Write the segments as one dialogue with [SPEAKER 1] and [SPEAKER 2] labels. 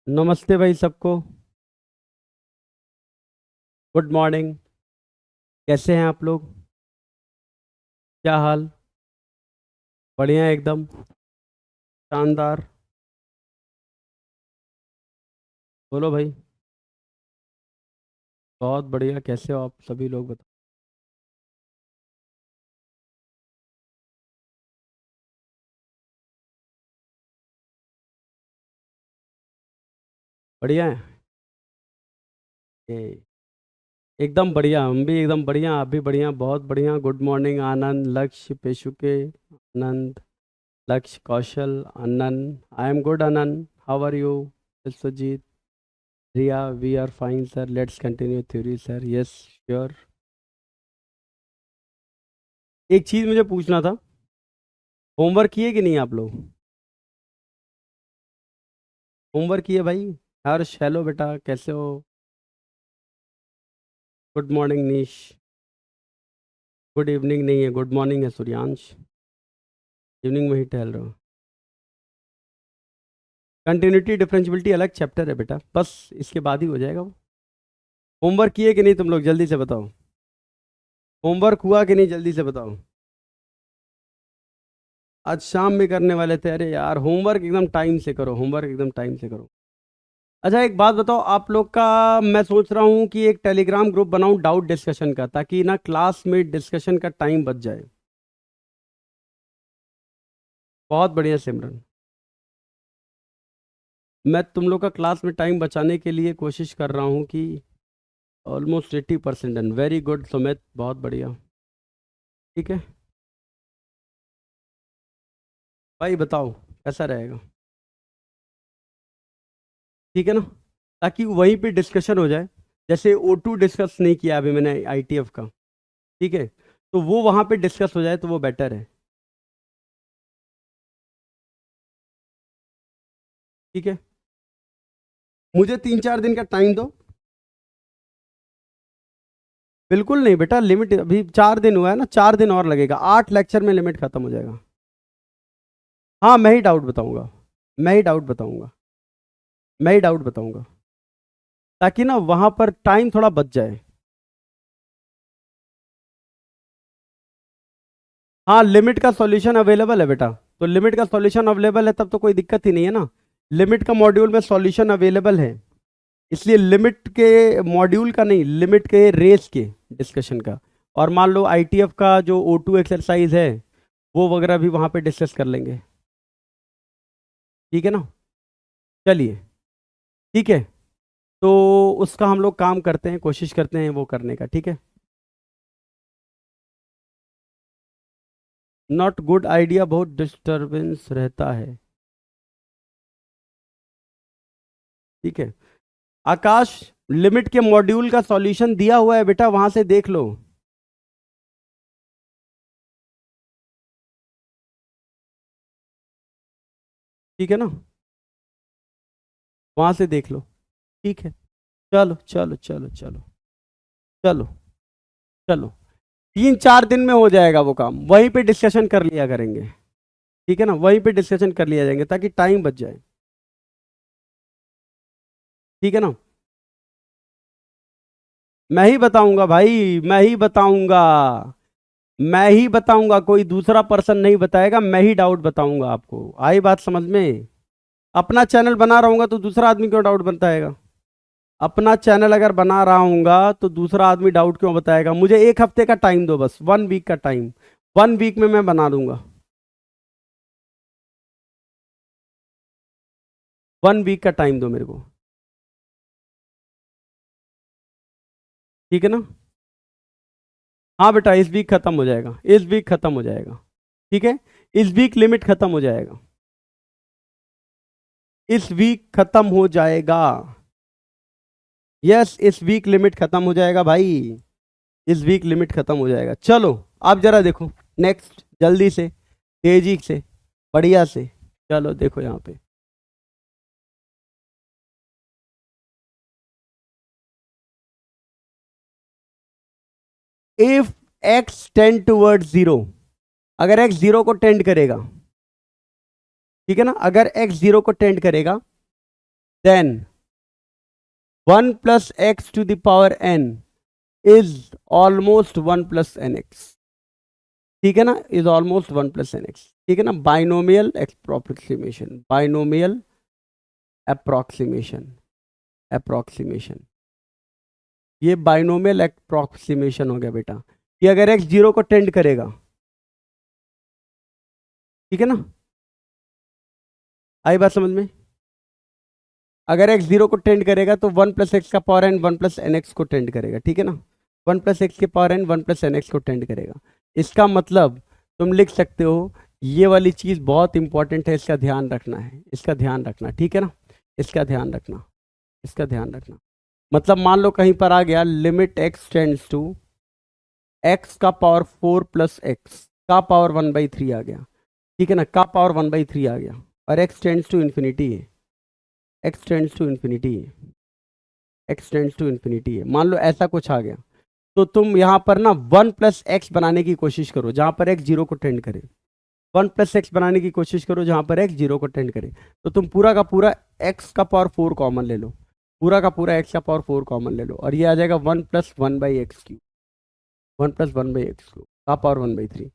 [SPEAKER 1] नमस्ते भाई सबको। Good morning. कैसे हैं आप लोग? क्या हाल? बढ़िया एकदम। शानदार। बोलो भाई। बहुत बढ़िया। कैसे हो आप सभी लोग बताओ? बढ़िया है। ये एकदम बढ़िया। हम भी एकदम बढ़िया, आप भी बढ़िया, बहुत बढ़िया। गुड मॉर्निंग आनंद, लक्ष्य, पेशुके, Anand, Lakshya, Kaushal, Anand. I am good Anand. How are you? Sujit, Riya, we are fine sir. Let's continue theory sir. Yes sure. एक चीज मुझे पूछना था। होमवर्क किए कि नहीं आप लोग? होमवर्क किए भाई? हर्ष, हेलो बेटा, कैसे हो? गुड मॉर्निंग निश। गुड इवनिंग नहीं है, गुड मॉर्निंग है सूर्यांश। इवनिंग में ही टहल रहा हूँ। कंटिन्यूटी डिफरेंशियबिलिटी अलग चैप्टर है बेटा, बस इसके बाद ही हो जाएगा वो। होमवर्क किए कि नहीं तुम लोग, जल्दी से बताओ। होमवर्क हुआ कि नहीं, जल्दी से बताओ। आज शाम में करने वाले थे। अरे यार, होमवर्क एकदम टाइम से करो, होमवर्क एकदम टाइम से करो। अच्छा एक बात बताओ आप लोग का। मैं सोच रहा हूँ कि एक टेलीग्राम ग्रुप बनाऊं डाउट डिस्कशन का, ताकि ना क्लास में डिस्कशन का टाइम बच जाए। बहुत बढ़िया सिमरन। मैं तुम लोग का क्लास में टाइम बचाने के लिए कोशिश कर रहा हूँ कि almost 80% done. Very good Sumit, बहुत बढ़िया। ठीक है भाई, बताओ कैसा रहेगा? ठीक है ना? ताकि वहीं पे डिस्कशन हो जाए। जैसे O2 डिस्कस नहीं किया अभी मैंने, ITF का। ठीक है, तो वो वहां पे डिस्कस हो जाए तो वो बेटर है। ठीक है, मुझे 3-4 दिन का टाइम दो। बिल्कुल नहीं बेटा, लिमिट अभी 4 दिन हुआ है ना, 4 दिन और लगेगा, 8 लेक्चर में लिमिट खत्म हो जाएगा। हाँ, मैं ही डाउट बताऊंगा। मैं ही डाउट बताऊंगा। मैं ही डाउट बताऊंगा, ताकि ना वहां पर टाइम थोड़ा बच जाए। हाँ, लिमिट का सॉल्यूशन अवेलेबल है बेटा। तो लिमिट का सॉल्यूशन अवेलेबल है तब तो कोई दिक्कत ही नहीं है ना। लिमिट का मॉड्यूल में सॉल्यूशन अवेलेबल है। इसलिए लिमिट के मॉड्यूल का नहीं, लिमिट के रेस के डिस्कशन का। और मान लो ITF का जो O2 एक्सरसाइज है, वो वगैरह भी वहां पे डिस्कस कर लेंगे। ठीक है ना? चलिए। ठीक है, तो उसका हम लोग काम करते हैं, कोशिश करते हैं वो करने का। ठीक है। नॉट गुड आइडिया, बहुत डिस्टरबेंस रहता है। ठीक है आकाश, लिमिट के मॉड्यूल का सॉल्यूशन दिया हुआ है बेटा, वहां से देख लो। ठीक है ना? वहां से देख लो। ठीक है। चलो चलो चलो चलो। चलो चलो। 3-4 दिन में हो जाएगा वो काम, वहीं पे डिस्कशन कर लिया करेंगे। ठीक है ना, वहीं पे डिस्कशन कर लिया जाएंगे ताकि टाइम बच जाए। ठीक है ना? मैं ही बताऊंगा भाई, मैं ही बताऊंगा। मैं ही बताऊंगा, कोई दूसरा पर्सन नहीं बताएगा, मैं ही डाउट बताऊंगा आपको। आई बात समझ में? अपना चैनल बना रहूंगा तो दूसरा आदमी क्यों डाउट बताएगा? अपना चैनल अगर बना रहा हूंगा तो दूसरा आदमी डाउट क्यों बताएगा? मुझे एक हफ्ते का टाइम दो, बस 1 वीक का टाइम। 1 वीक में मैं बना दूंगा। 1 वीक का टाइम दो मेरे को। ठीक है ना? हाँ बेटा, इस वीक खत्म हो जाएगा, इस वीक खत्म हो जाएगा। ठीक है, इस वीक लिमिट खत्म हो जाएगा। इस वीक खत्म हो जाएगा। यस, इस वीक लिमिट खत्म हो जाएगा भाई। इस वीक लिमिट खत्म हो जाएगा। चलो, आप जरा देखो। नेक्स्ट, जल्दी से, तेजी से, बढ़िया से। चलो देखो यहाँ पे। If x tend toward zero, अगर एक्स जीरो को टेंड करेगा। ठीक है ना, अगर एक्स जीरो को टेंड करेगा, then 1 plus x to the power n is almost 1 plus n x, ठीक है ना, is almost 1 plus n x, ठीक है ना। Binomial approximation, binomial approximation, approximation, ये बाइनोमियल अप्रोक्सीमेशन हो गया बेटा, कि अगर x जीरो को टेंड करेगा, ठीक है ना, आई बात समझ में। अगर x जीरो को टेंड करेगा तो 1 प्लस एक्स का power n 1 plus n x को टेंड करेगा, ठीक है ना। 1 प्लस एक्स के power n 1 plus n x को टेंड करेगा। इसका मतलब तुम लिख सकते हो, ये वाली चीज बहुत इंपॉर्टेंट है, इसका ध्यान रखना है, इसका ध्यान रखना, ठीक है ना, इसका ध्यान रखना, इसका ध्यान रखना। मतलब मान लो कहीं पर आ गया limit x tends to x का पावर 4 प्लस एक्स का पावर 1/3 आ गया, ठीक है ना, का पावर 1/3 आ गया, और x टेंड्स टू इन्फिनिटी है, x टेंड्स टू इन्फिनिटी है, x टेंड्स टू इन्फिनिटी है। मान लो ऐसा कुछ आ गया, तो तुम यहां पर ना 1 प्लस एक्स बनाने की कोशिश करो जहां पर x जीरो को टेंड करे, 1 प्लस एक्स बनाने की कोशिश करो जहां पर x जीरो को टेंड करे। तो तुम पूरा का पूरा x का पावर 4 कॉमन ले लो, पूरा का पूरा x का पावर 4 कॉमन ले लो, और ये आ जाएगा 1 प्लस 1/x3, 1 प्लस 1/x3 का पावर 1/3।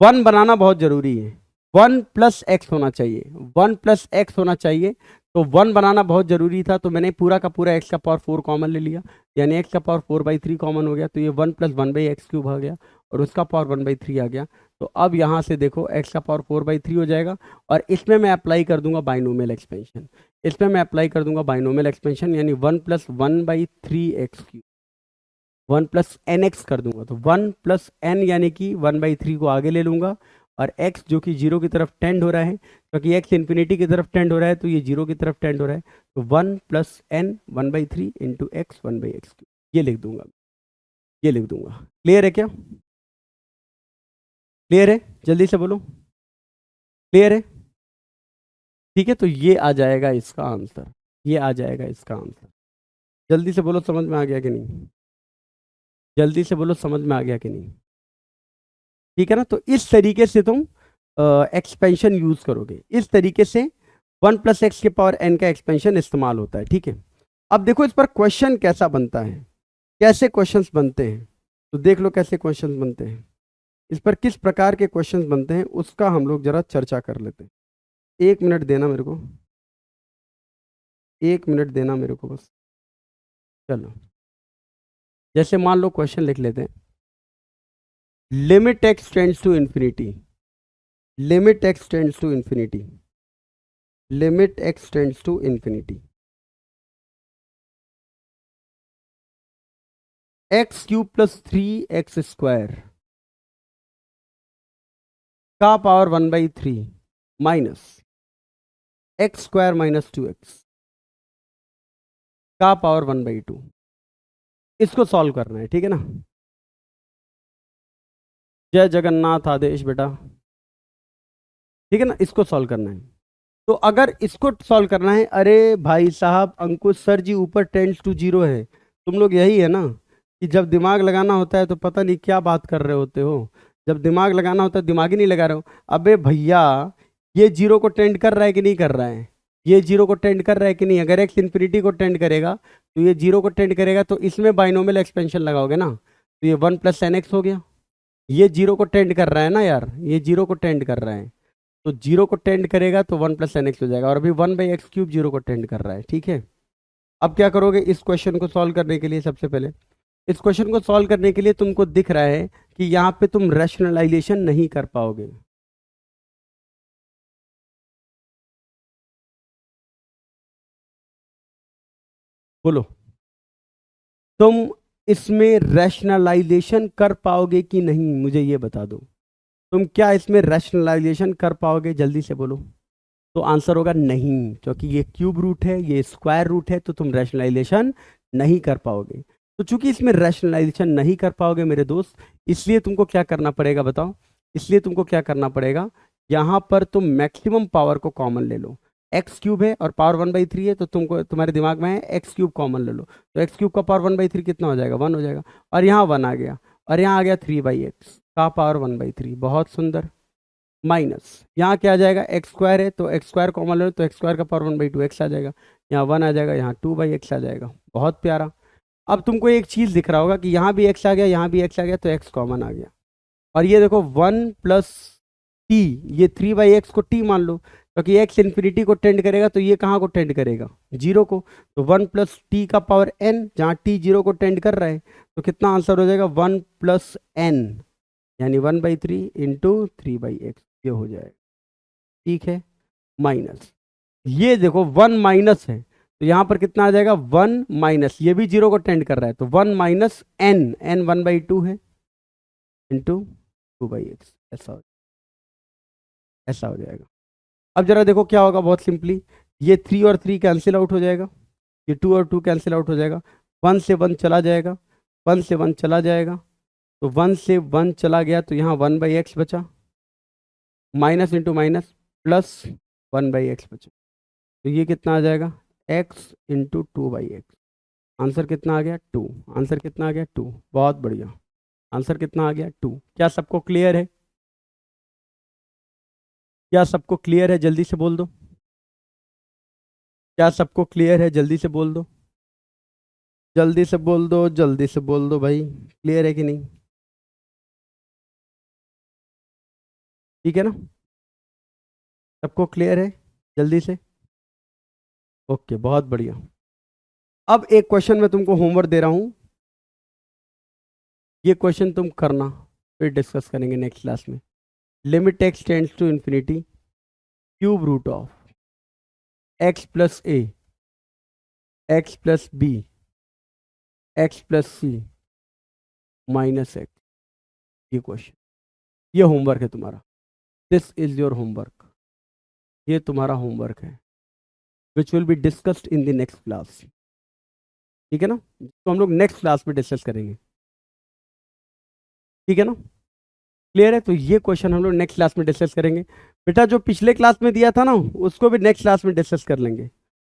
[SPEAKER 1] 1 बनाना बहुत जरूरी है, 1 प्लस एक्स होना चाहिए, 1 प्लस एक्स होना चाहिए, तो 1 बनाना बहुत जरूरी था, तो मैंने पूरा का पूरा x का पावर 4 कॉमन ले लिया, यानी x का पावर 4/3 कॉमन हो गया, तो ये 1 प्लस 1/x³ आ गया, और उसका पावर 1/3 आ गया। तो अब यहाँ से देखो x का पावर 4/3 हो जाएगा, और इसमें मैं अप्लाई कर दूंगा बाइनोमियल एक्सपेंशन, इसमें मैं अप्लाई कर दूंगा बाइनोमियल एक्सपेंशन, यानी 1 plus 1/3x³, 1 plus n x कर दूंगा, तो 1 प्लस एन यानी कि 1/3 को आगे ले लूंगा, और x जो कि जीरो की तरफ टेंड हो रहा है, क्योंकि x इन्फिनिटी की तरफ टेंड हो रहा है, तो ये जीरो की तरफ टेंड हो रहा है, तो 1 plus N 1/3 into x 1/x³, ये लिख दूंगा, ये लिख दूंगा। क्लियर है क्या? क्लियर है? जल्दी से बोलो, क्लियर है? ठीक है, तो ये आ जाएगा इसका आंसर, ये आ जाएगा इसका आंसर। जल्दी से बोलो, समझ में आ गया कि नहीं? जल्दी से बोलो, समझ में आ गया कि नहीं? ठीक है ना, तो इस तरीके से तुम एक्सपेंशन यूज करोगे, इस तरीके से 1 प्लस एक्स के पावर n का एक्सपेंशन इस्तेमाल होता है, ठीक है। अब देखो इस पर क्वेश्चन कैसा बनता है, कैसे क्वेश्चंस बनते हैं, तो देख लो कैसे क्वेश्चंस बनते हैं, इस पर किस प्रकार के क्वेश्चंस बनते हैं उसका हम लोग जरा चर्चा कर लेते हैं। 1 मिनट देना मेरे को, 1 मिनट देना मेरे को बस। चलो, जैसे मान लो क्वेश्चन लिख लेते हैं, limit x tends to infinity, limit x tends to infinity, limit x tends to infinity, x³ plus 3x² का power 1/3 minus x² minus 2x का पावर 1/2, इसको सॉल्व करना है, ठीक है ना। जय जगन्नाथ आदेश बेटा, ठीक है ना, इसको सॉल्व करना है। तो अगर इसको सॉल्व करना है, अरे भाई साहब अंकुश सर जी ऊपर टेंड्स टू जीरो है, तुम लोग यही है ना कि जब दिमाग लगाना होता है तो पता नहीं क्या बात कर रहे होते हो, जब दिमाग लगाना होता है दिमाग ही नहीं लगा रहे हो। अबे भैया, ये जीरो को टेंड कर रहा है कि नहीं कर रहा है, ये जीरो को टेंड कर रहा है कि नहीं, अगर एक्स इन्फिनिटी को टेंड करेगा तो ये जीरो को टेंड करेगा, तो इसमें बाइनोमियल एक्सपेंशन लगाओगे ना, तो ये 1 प्लस एन एक्स हो गया, ये जीरो को टेंड कर रहा है ना यार, ये जीरो को टेंड कर रहा है, तो जीरो को टेंड करेगा तो 1 प्लस एन एक्स हो जाएगा, और अभी 1/x³ जीरो को टेंड कर रहा है, ठीक है। अब क्या करोगे इस क्वेश्चन को सॉल्व करने के लिए, सबसे पहले इस क्वेश्चन को सॉल्व करने के लिए तुमको दिख रहा है कि यहाँ पे तुम रैशनलाइजेशन नहीं कर पाओगे, बोलो तुम इसमें रैशनलाइजेशन कर पाओगे कि नहीं, मुझे ये बता दो, तुम क्या इसमें रैशनलाइजेशन कर पाओगे, जल्दी से बोलो। तो आंसर होगा नहीं, क्योंकि ये क्यूब रूट है, ये स्क्वायर रूट है, तो तुम रैशनलाइजेशन नहीं कर पाओगे। तो चूंकि इसमें रैशनलाइजेशन नहीं कर पाओगे मेरे दोस्त, इसलिए तुमको क्या करना पड़ेगा बताओ, इसलिए तुमको क्या करना पड़ेगा, यहाँ पर तुम मैक्सिमम पावर को कॉमन ले लो, x³ है और पावर 1/3 है, तो तुमको तुम्हारे दिमाग में है x³ कॉमन ले लो, तो x³ का पावर 1/3 कितना हो जाएगा, 1 हो जाएगा, और यहाँ 1 आ गया, और यहाँ आ गया 3/x का पावर 1/3, बहुत सुंदर, माइनस यहाँ क्या आ जाएगा, एक्स स्क्वायर है तो एक्स स्क्वायर कॉमन लो तो एक्स स्क्वायर का पावर 1/2 एक्स आ जाएगा, यहाँ 1 आ जाएगा, यहाँ 2/x आ जाएगा। बहुत प्यारा। अब तुमको एक चीज़ दिख रहा होगा कि यहाँ भी एक्स आ गया, यहाँ भी एक्स आ गया, तो एक्स कॉमन आ गया। और ये देखो 1 + t, ये 3/x को t मान लो, क्योंकि x इन्फिनिटी को टेंड करेगा तो ये कहाँ को टेंड करेगा, 0 को। तो 1 + t का पावर n, जहाँ t 0 को टेंड कर रहा है, तो कितना आंसर हो जाएगा, 1 + n, यानी 1/3 × 3/x, ये हो जाएगा। ठीक है, माइनस ये देखो 1 माइनस है, तो यहाँ पर कितना आ जाएगा, 1 माइनस, ये भी 0 को टेंड कर रहा है, तो 1 माइनस n, n 1/2 है, इंटू 2/x, ऐसा हो जाएगा। अब जरा देखो क्या होगा, बहुत सिंपली, ये 3 और 3 कैंसिल आउट हो जाएगा, ये 2 और 2 कैंसिल आउट हो जाएगा, 1 से 1 चला जाएगा, 1 से 1 चला जाएगा, तो 1 से 1 चला गया, तो यहाँ 1/x बचा, minus into minus plus 1/x बचा, तो ये कितना आ जाएगा, x इंटू 2/x। आंसर कितना आ गया, 2। आंसर कितना आ गया, 2। बहुत बढ़िया, आंसर कितना आ गया, 2। क्या सबको क्लियर है, क्या सबको क्लियर है, जल्दी से बोल दो, क्या सबको क्लियर है, जल्दी से बोल दो, जल्दी से बोल दो, जल्दी से बोल दो भाई, क्लियर है कि नहीं, ठीक है ना, सबको क्लियर है, जल्दी से, ओके, बहुत बढ़िया। अब एक क्वेश्चन मैं तुमको होमवर्क दे रहा हूं, ये क्वेश्चन तुम करना, फिर डिस्कस करेंगे नेक्स्ट क्लास में। Limit x tends to infinity, cube root of x + a, x + b, x + c -x, ये क्वेश्चन, ये होमवर्क है तुम्हारा, दिस इज योर होमवर्क, ये तुम्हारा होमवर्क है, which will be discussed in the next class, ठीक है ना, तो हम लोग नेक्स्ट क्लास में डिस्कस करेंगे, ठीक है ना, क्लियर है, तो ये क्वेश्चन हम लोग नेक्स्ट क्लास में डिस्कस करेंगे। बेटा जो पिछले क्लास में दिया था ना, उसको भी नेक्स्ट क्लास में डिस्कस कर लेंगे,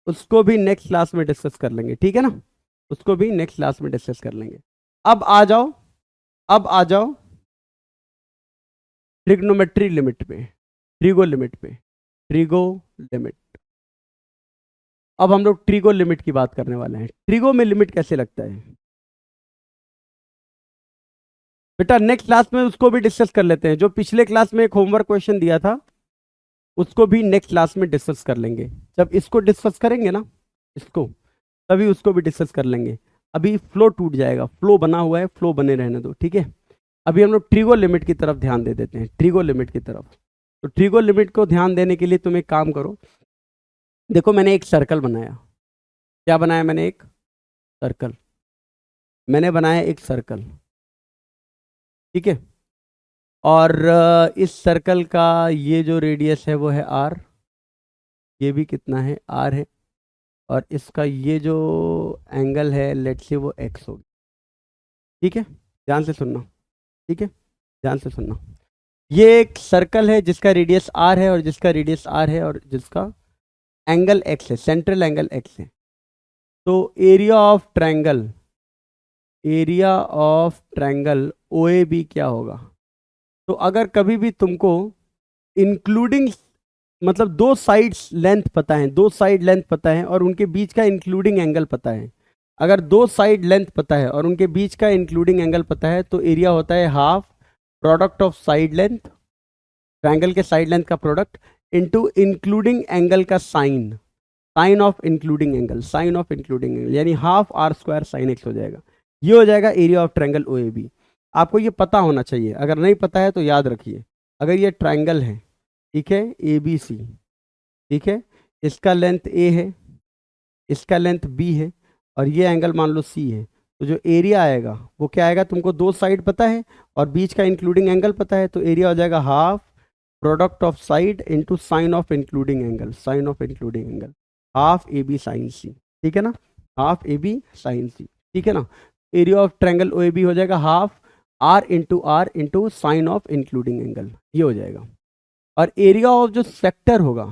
[SPEAKER 1] उसको भी नेक्स्ट क्लास में डिस्कस कर लेंगे, ठीक है ना, उसको भी नेक्स्ट क्लास में डिस्कस कर लेंगे। अब आ जाओ, अब आ जाओ ट्रिग्नोमेट्री लिमिट पे, ट्रिगो लिमिट पे, ट्रिगो लिमिट। अब हम लोग ट्रिगो लिमिट की बात करने वाले हैं। ट्रिगो में लिमिट कैसे लगता है बेटा, नेक्स्ट क्लास में उसको भी डिस्कस कर लेते हैं। जो पिछले क्लास में एक होमवर्क क्वेश्चन दिया था, उसको भी नेक्स्ट क्लास में डिस्कस कर लेंगे। जब इसको डिस्कस करेंगे ना, इसको, तभी उसको भी डिस्कस कर लेंगे। अभी फ्लो टूट जाएगा, फ्लो बना हुआ है, फ्लो बने रहने दो, ठीक है। अभी हम लोग ट्रिगो लिमिट की तरफ ध्यान दे देते हैं, ट्रिगो लिमिट की तरफ। तो ट्रिगो लिमिट को ध्यान देने के लिए तुम एक काम करो, देखो मैंने एक सर्कल बनाया, क्या बनाया मैंने, एक सर्कल, मैंने बनाया एक सर्कल, ठीक है। और इस सर्कल का ये जो रेडियस है वो है r, ये भी कितना है, r है, और इसका ये जो एंगल है लेट से वो x होगी, ठीक है। ध्यान से सुनना, ठीक है, ध्यान से सुनना। ये एक सर्कल है जिसका रेडियस r है, और जिसका रेडियस r है, और जिसका एंगल x है, सेंट्रल एंगल x है। तो area of triangle, area of triangle OAB क्या होगा। तो अगर कभी भी तुमको इंक्लूडिंग, मतलब दो साइड्स लेंथ पता है, दो साइड लेंथ पता है और उनके बीच का इंक्लूडिंग एंगल पता है, अगर दो साइड लेंथ पता है और उनके बीच का इंक्लूडिंग एंगल पता है, तो एरिया होता है half product of side length, triangle के साइड लेंथ का प्रोडक्ट, इनटू इंक्लूडिंग एंगल का sine, sine of including angle, sine of including angle, यानी हाफ r² sin x हो जाएगा। ये हो जाएगा एरिया ऑफ ट्रायंगल OAB। आपको ये पता होना चाहिए, अगर नहीं पता है तो याद रखिए। अगर ये ट्रायंगल है, ठीक है, ABC, ठीक है, इसका लेंथ A है, इसका लेंथ B है, और ये एंगल मान लो C है, तो जो एरिया आएगा वो क्या आएगा, तुमको दो साइड पता है और बीच का इंक्लूडिंग एंगल पता है, तो एरिया हो जाएगा half product of side into sine of including angle, sine of including angle, half AB sin C, ठीक है ना, हाफ AB sin C, ठीक है ना। एरिया ऑफ ट्रायंगल OAB हो जाएगा half R into R into sine of including angle, ये हो जाएगा। और एरिया ऑफ जो सेक्टर होगा,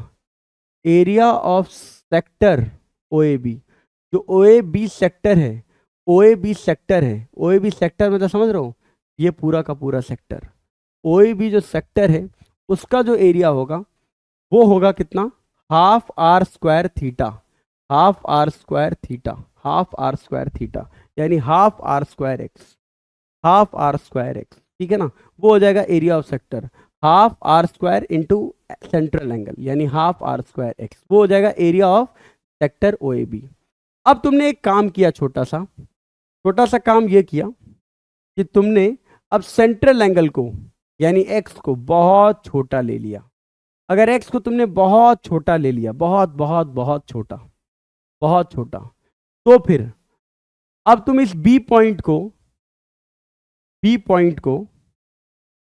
[SPEAKER 1] एरिया ऑफ सेक्टर OAB, जो OAB सेक्टर है, OAB सेक्टर है, OAB सेक्टर मतलब समझ रहे हो, ये पूरा का पूरा सेक्टर, OAB जो सेक्टर है उसका जो एरिया होगा वो होगा कितना, half r square theta, half r square theta, half r square theta, यानी half r square x, half r square x, ठीक है ना। वो हो जाएगा area of sector, half r square into central angle, यानी हाफ आर स्क्वायर एक्स, वो हो जाएगा area of sector O A B. अब तुमने एक काम किया, छोटा सा काम ये किया कि तुमने अब सेंट्रल एंगल को यानी एक्स को बहुत छोटा ले लिया। अगर एक्स को तुमने बहुत छोटा ले लिया, बहुत बहुत बहुत छोटा, बहुत छोटा, तो फिर अब तुम इस बी पॉइंट को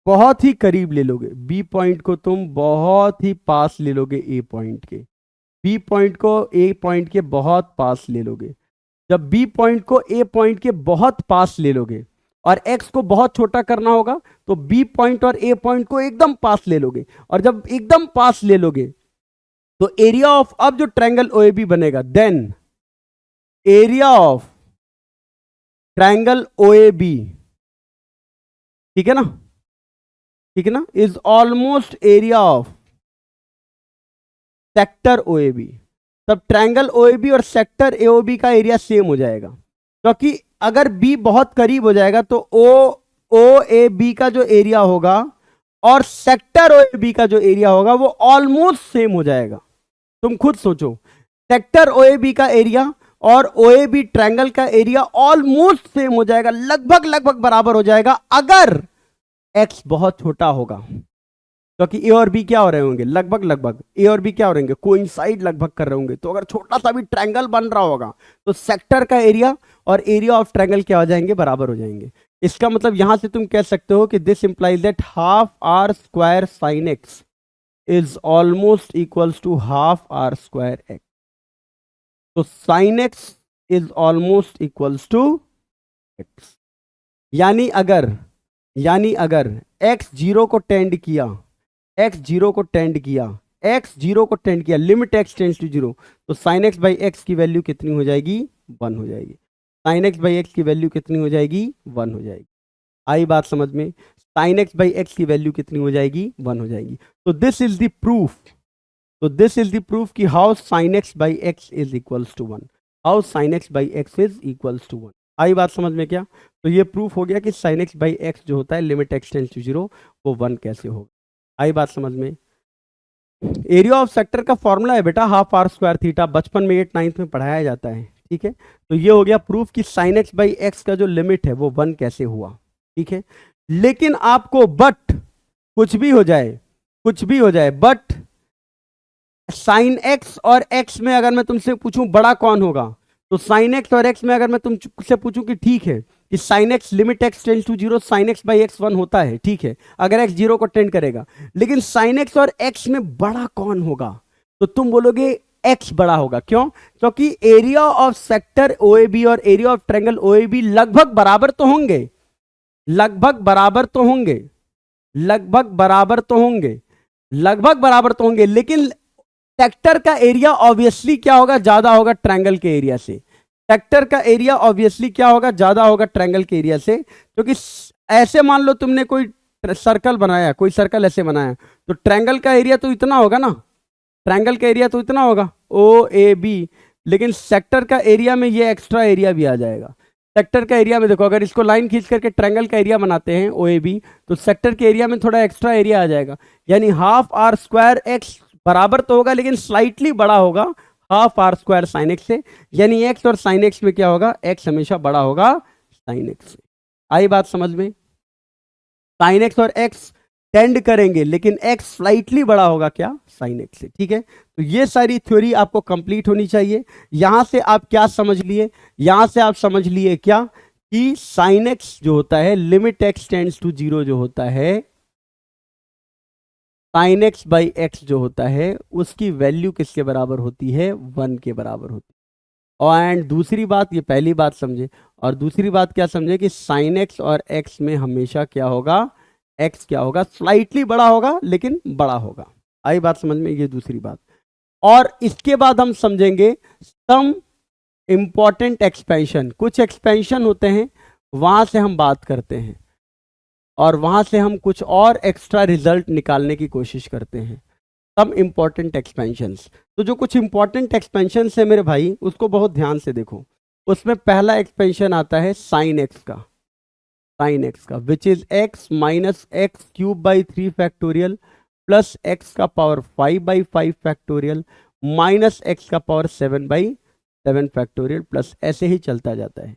[SPEAKER 1] बहुत ही करीब ले लोगे, बी पॉइंट को तुम बहुत ही पास ले लोगे ए पॉइंट के, बी पॉइंट को ए पॉइंट के बहुत पास ले लोगे। जब बी पॉइंट को ए पॉइंट के बहुत पास ले लोगे और एक्स को बहुत छोटा करना होगा, तो बी पॉइंट और ए पॉइंट को एकदम पास ले लोगे, और जब एकदम पास ले लोगे तो एरिया ऑफ, अब जो ट्रायंगल ओएबी बनेगा, then area of triangle OAB, ठीक है ना, ठीक है ना, is almost area of sector OAB. तब ट्रायंगल ओएबी और सेक्टर एओबी का एरिया सेम हो जाएगा, क्योंकि अगर बी बहुत करीब हो जाएगा तो ओ ए बी का जो एरिया होगा और सेक्टर ओ ए बी का जो एरिया होगा वो ऑलमोस्ट सेम हो जाएगा। तुम खुद सोचो, सेक्टर ओ ए बी का एरिया और ओ ए बी ट्रायंगल का एरिया ऑलमोस्ट सेम हो जाएगा, लगभग लगभग बराबर हो जाएगा, अगर एक्स बहुत छोटा होगा, क्योंकि ए और बी क्या हो रहे होंगे, लगभग लगभग, ए और बी क्या हो रहे होंगे, कोइंसाइड लगभग कर रहे होंगे। तो अगर छोटा सा भी ट्रायंगल बन रहा होगा तो सेक्टर का एरिया और एरिया ऑफ ट्रायंगल क्या हो जाएंगे, बराबर हो जाएंगे। इसका मतलब यहां से तुम कह सकते हो कि this implies that half r square sine x is almost equals to half r square x. तो sine x is almost equals to x, यानी अगर एक्स जीरो को टेंड किया, एक्स जीरो को टेंड किया, limit x tends to zero, तो sine x by x की value कितनी हो जाएगी, 1 हो जाएगी। साइन एक्स बाई एक्स की वैल्यू कितनी हो जाएगी, 1 हो जाएगी। आई बात समझ में, साइन एक्स बाई एक्स की वैल्यू कितनी हो जाएगी, 1 हो जाएगी। तो दिस इज द प्रूफ कि how sine x by x is equals to 1, how sine x by x is equals to 1। आई बात समझ में क्या, तो ये प्रूफ हो गया कि साइन एक्स बाई एक्स जो होता है limit x tends to zero वो 1 कैसे होगा। आई बात समझ में। एरिया ऑफ सेक्टर का फॉर्मूला है बेटा हाफ आर स्क्वायर थीटा, बचपन में 8th 9th में पढ़ाया जाता है, ठीक है। तो ये हो गया प्रूफ कि साइन एक्स बाई एक्स का जो लिमिट है वो 1 कैसे हुआ, ठीक है। लेकिन आपको बट कुछ भी हो जाए बट साइन एक्स और एक्स में अगर मैं तुमसे पूछूं बड़ा कौन होगा, तो साइन एक्स और एक्स में अगर मैं तुमसे पूछूं कि ठीक है कि sine x limit x tends to zero, sine x by x 1 होता है, ठीक है, अगर एक्स जीरो को टेंड करेगा, लेकिन साइन एक्स और एक्स में बड़ा कौन होगा, तो तुम बोलोगे एक्स बड़ा होगा। क्यों? क्योंकि एरिया ऑफ सेक्टर ओएबी और एरिया ऑफ ट्रायंगल ओएबी लगभग बराबर तो होंगे, लगभग बराबर तो होंगे, लेकिन सेक्टर का एरिया ऑब्वियसली क्या होगा, ज्यादा होगा ट्रायंगल के एरिया से। सेक्टर का एरिया ऑब्वियसली क्या होगा, ज्यादा होगा ट्रायंगल के एरिया से, क्योंकि ऐसे मान लो तुमने कोई सर्कल बनाया, कोई सर्कल ऐसे बनाया, तो ट्रायंगल का एरिया तो इतना होगा ना, ट्रायंगल का एरिया तो इतना होगा ओ ए बी, लेकिन सेक्टर का एरिया में ये एक्स्ट्रा एरिया भी आ जाएगा। सेक्टर का एरिया में देखो, अगर इसको लाइन खींच करके ट्रायंगल का एरिया बनाते हैं ओ ए बी, तो सेक्टर के एरिया में थोड़ा एक्स्ट्रा एरिया आ जाएगा, यानी हाफ आर स्क्वायर एक्स बराबर तो होगा लेकिन स्लाइटली बड़ा होगा half r square sine x से, यानी एक्स और साइन एक्स में क्या होगा, एक्स हमेशा बड़ा होगा साइन एक्स से। आई बात समझ में, साइन एक्स और एक्स टेंड करेंगे लेकिन एक्स स्लाइटली बड़ा होगा क्या, साइन एक्स से, ठीक है। तो ये सारी थ्योरी आपको कंप्लीट होनी चाहिए। यहां से आप क्या समझ लिए, यहां से आप समझ लिए क्या कि साइन एक्स जो होता है limit x tends to zero जो होता है, साइन एक्स बाई एक्स जो होता है उसकी वैल्यू किसके बराबर होती है, 1 के बराबर होती है। और एंड दूसरी बात, ये पहली बात समझे, और दूसरी बात क्या समझे कि साइन एक्स और एक्स में हमेशा क्या होगा, एक्स क्या होगा, स्लाइटली बड़ा होगा लेकिन बड़ा होगा। आई बात समझ में, ये दूसरी बात। और इसके बाद हम समझेंगे सम इंपॉर्टेंट एक्सपेंशन, कुछ एक्सपेंशन होते हैं वहां से हम बात करते हैं। और वहां से हम कुछ और एक्स्ट्रा रिजल्ट निकालने की कोशिश करते हैं। सम इंपॉर्टेंट एक्सपेंशंस, तो जो कुछ इंपॉर्टेंट एक्सपेंशंस है मेरे भाई उसको बहुत ध्यान से देखो। उसमें पहला एक्सपेंशन आता है साइन एक्स का, साइन एक्स का which is x minus x cube by 3 factorial plus x का power 5 by 5 factorial minus x का पावर 7 बाई 7 फैक्टोरियल प्लस ऐसे ही चलता जाता है।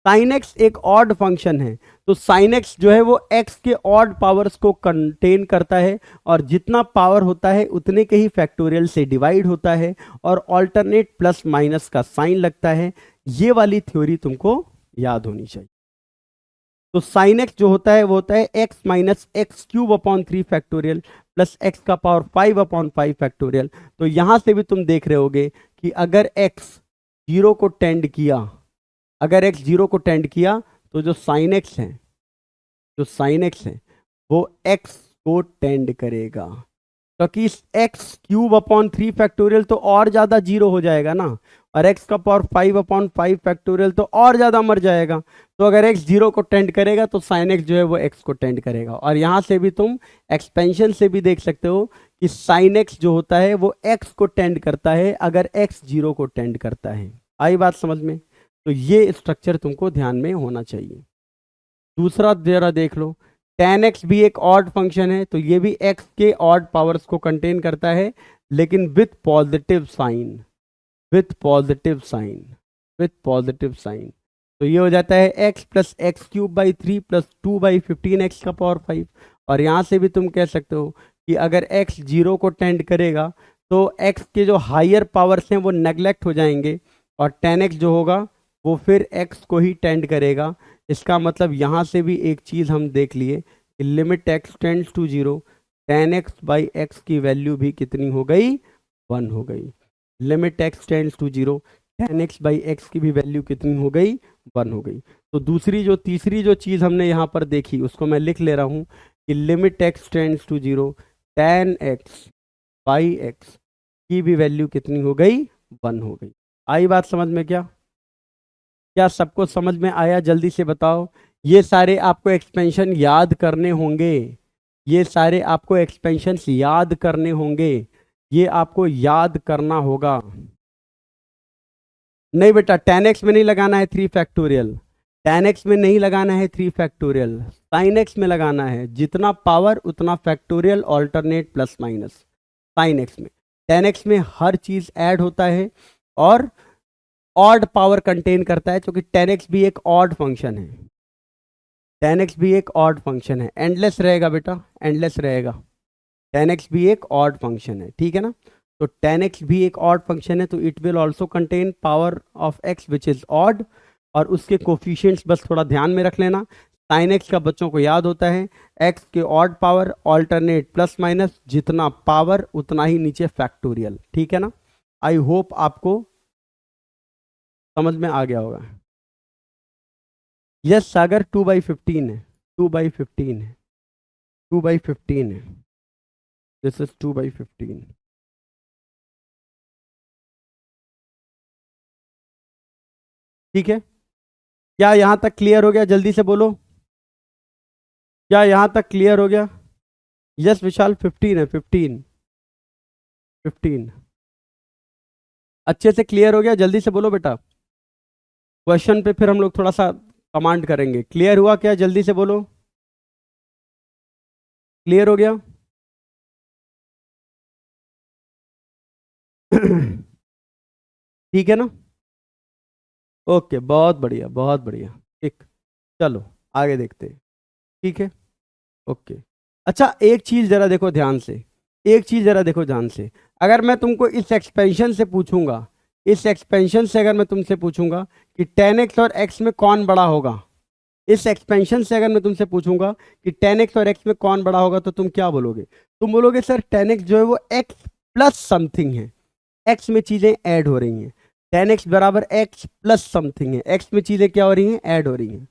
[SPEAKER 1] साइन एक्स एक ऑड फंक्शन है, तो साइन एक्स जो है वो एक्स के ऑड पावर्स को कंटेन करता है और जितना पावर होता है उतने के ही फैक्टोरियल से डिवाइड होता है और ऑल्टरनेट प्लस माइनस का साइन लगता है। ये वाली थ्योरी तुमको याद होनी चाहिए। तो साइन एक्स जो होता है वो होता है x minus x cube upon 3 factorial plus x का पावर 5 अपॉन 5 फैक्टोरियल। तो यहां से भी तुम देख रहे होगे कि अगर एक्स जीरो को टेंड किया, अगर x जीरो को टेंड किया तो जो साइन एक्स है, जो साइन एक्स है वो x को टेंड करेगा, क्योंकि इस एक्स क्यूब अपॉन 3 फैक्टोरियल तो और ज्यादा जीरो हो जाएगा ना, और x का पावर 5 अपॉन 5 फैक्टोरियल तो और ज्यादा मर जाएगा। तो अगर x जीरो को टेंड करेगा तो साइन x जो है वो x को टेंड करेगा। और यहां से भी तुम एक्सपेंशन से भी देख सकते हो कि साइन x जो होता है वो x को टेंड करता है अगर x जीरो को टेंड करता है। आई बात समझ में? तो ये स्ट्रक्चर तुमको ध्यान में होना चाहिए। दूसरा जरा देख लो, tan x भी एक ऑड फंक्शन है, तो ये भी x के ऑड पावर्स को कंटेन करता है लेकिन with positive sine, with positive sine, with positive sine. तो ये हो जाता है x plus x cube by 3 plus 2 by 15 x का पावर 5। और यहां से भी तुम कह सकते हो कि अगर x जीरो को टेंड करेगा तो x के जो हायर पावर्स हैं वो नेग्लेक्ट हो जाएंगे और tan x जो होगा वो फिर x को ही टेंड करेगा। इसका मतलब यहां से भी एक चीज हम देख लिए कि limit x tends to zero, tan x by x की वैल्यू भी कितनी हो गई? 1 हो गई। Limit x tends to zero, tan x by x की भी वैल्यू कितनी हो गई? 1 हो गई। तो तीसरी जो चीज हमने यहां पर देखी उसको मैं लिख ले रहा हूं कि limit x tends to zero, tan x by x की भी वैल्यू कितनी हो गई? 1 हो गई। आई बात समझ में? क्या सबको समझ में आया? जल्दी से बताओ। ये सारे आपको एक्सपेंशन याद करने होंगे, ये सारे आपको एक्सपेंशन याद करने होंगे, ये आपको याद करना होगा। नहीं बेटा, tan x में नहीं लगाना है 3 फैक्टोरियल, tan x में नहीं लगाना है 3 फैक्टोरियल, sin x में लगाना है। जितना पावर उतना factorial, alternate plus minus. sin x में, tan x में हर चीज ऐड होता है और ऑड पावर कंटेन करता है, क्योंकि tan x भी एक ऑड फंक्शन है, tan x भी एक ऑड फंक्शन है। एंडलेस रहेगा बेटा, एंडलेस रहेगा। tan x भी एक ऑड फंक्शन है, ठीक है ना? तो tan x भी एक ऑड फंक्शन है, तो it will also contain power of x which is odd, और उसके कोफिशिएंट्स बस थोड़ा ध्यान में रख लेना। sin x का बच्चों को याद होता है x के odd power, alternate plus minus, जितना पावर उतना ही नीचे फैक्टोरियल, ठीक है ना? आई होप आपको समझ में आ गया होगा। यस सागर, 2/15 है, 2/15 है, 2/15 है, दिस इज 2/15। ठीक है, क्या यहां तक क्लियर हो गया? जल्दी से बोलो, क्या यहां तक क्लियर हो गया? यस विशाल, 15 है, 15, 15 अच्छे से क्लियर हो गया? जल्दी से बोलो बेटा, क्वेश्चन पे फिर हम लोग थोड़ा सा कमांड करेंगे। क्लियर हुआ क्या? जल्दी से बोलो, क्लियर हो गया? ठीक है ना? ओके, बहुत बढ़िया, बहुत बढ़िया। ठीक, चलो आगे देखते हैं। ठीक है, ओके। अच्छा, एक चीज जरा देखो ध्यान से, एक चीज जरा देखो ध्यान से। अगर मैं तुमको इस एक्सपेंशन से पूछूंगा, इस एक्सपेंशन से अगर मैं तुमसे पूछूंगा कि tan x और x में कौन बड़ा होगा, इस एक्सपेंशन से अगर मैं तुमसे पूछूंगा कि tan x और x में कौन बड़ा होगा, तो तुम क्या बोलोगे? तुम बोलोगे सर tan x जो है वो x प्लस समथिंग है, x में चीजें ऐड हो रही हैं। tan x बराबर x प्लस समथिंग है, x में चीजें क्या हो रही हैं? ऐड हो रही हैं।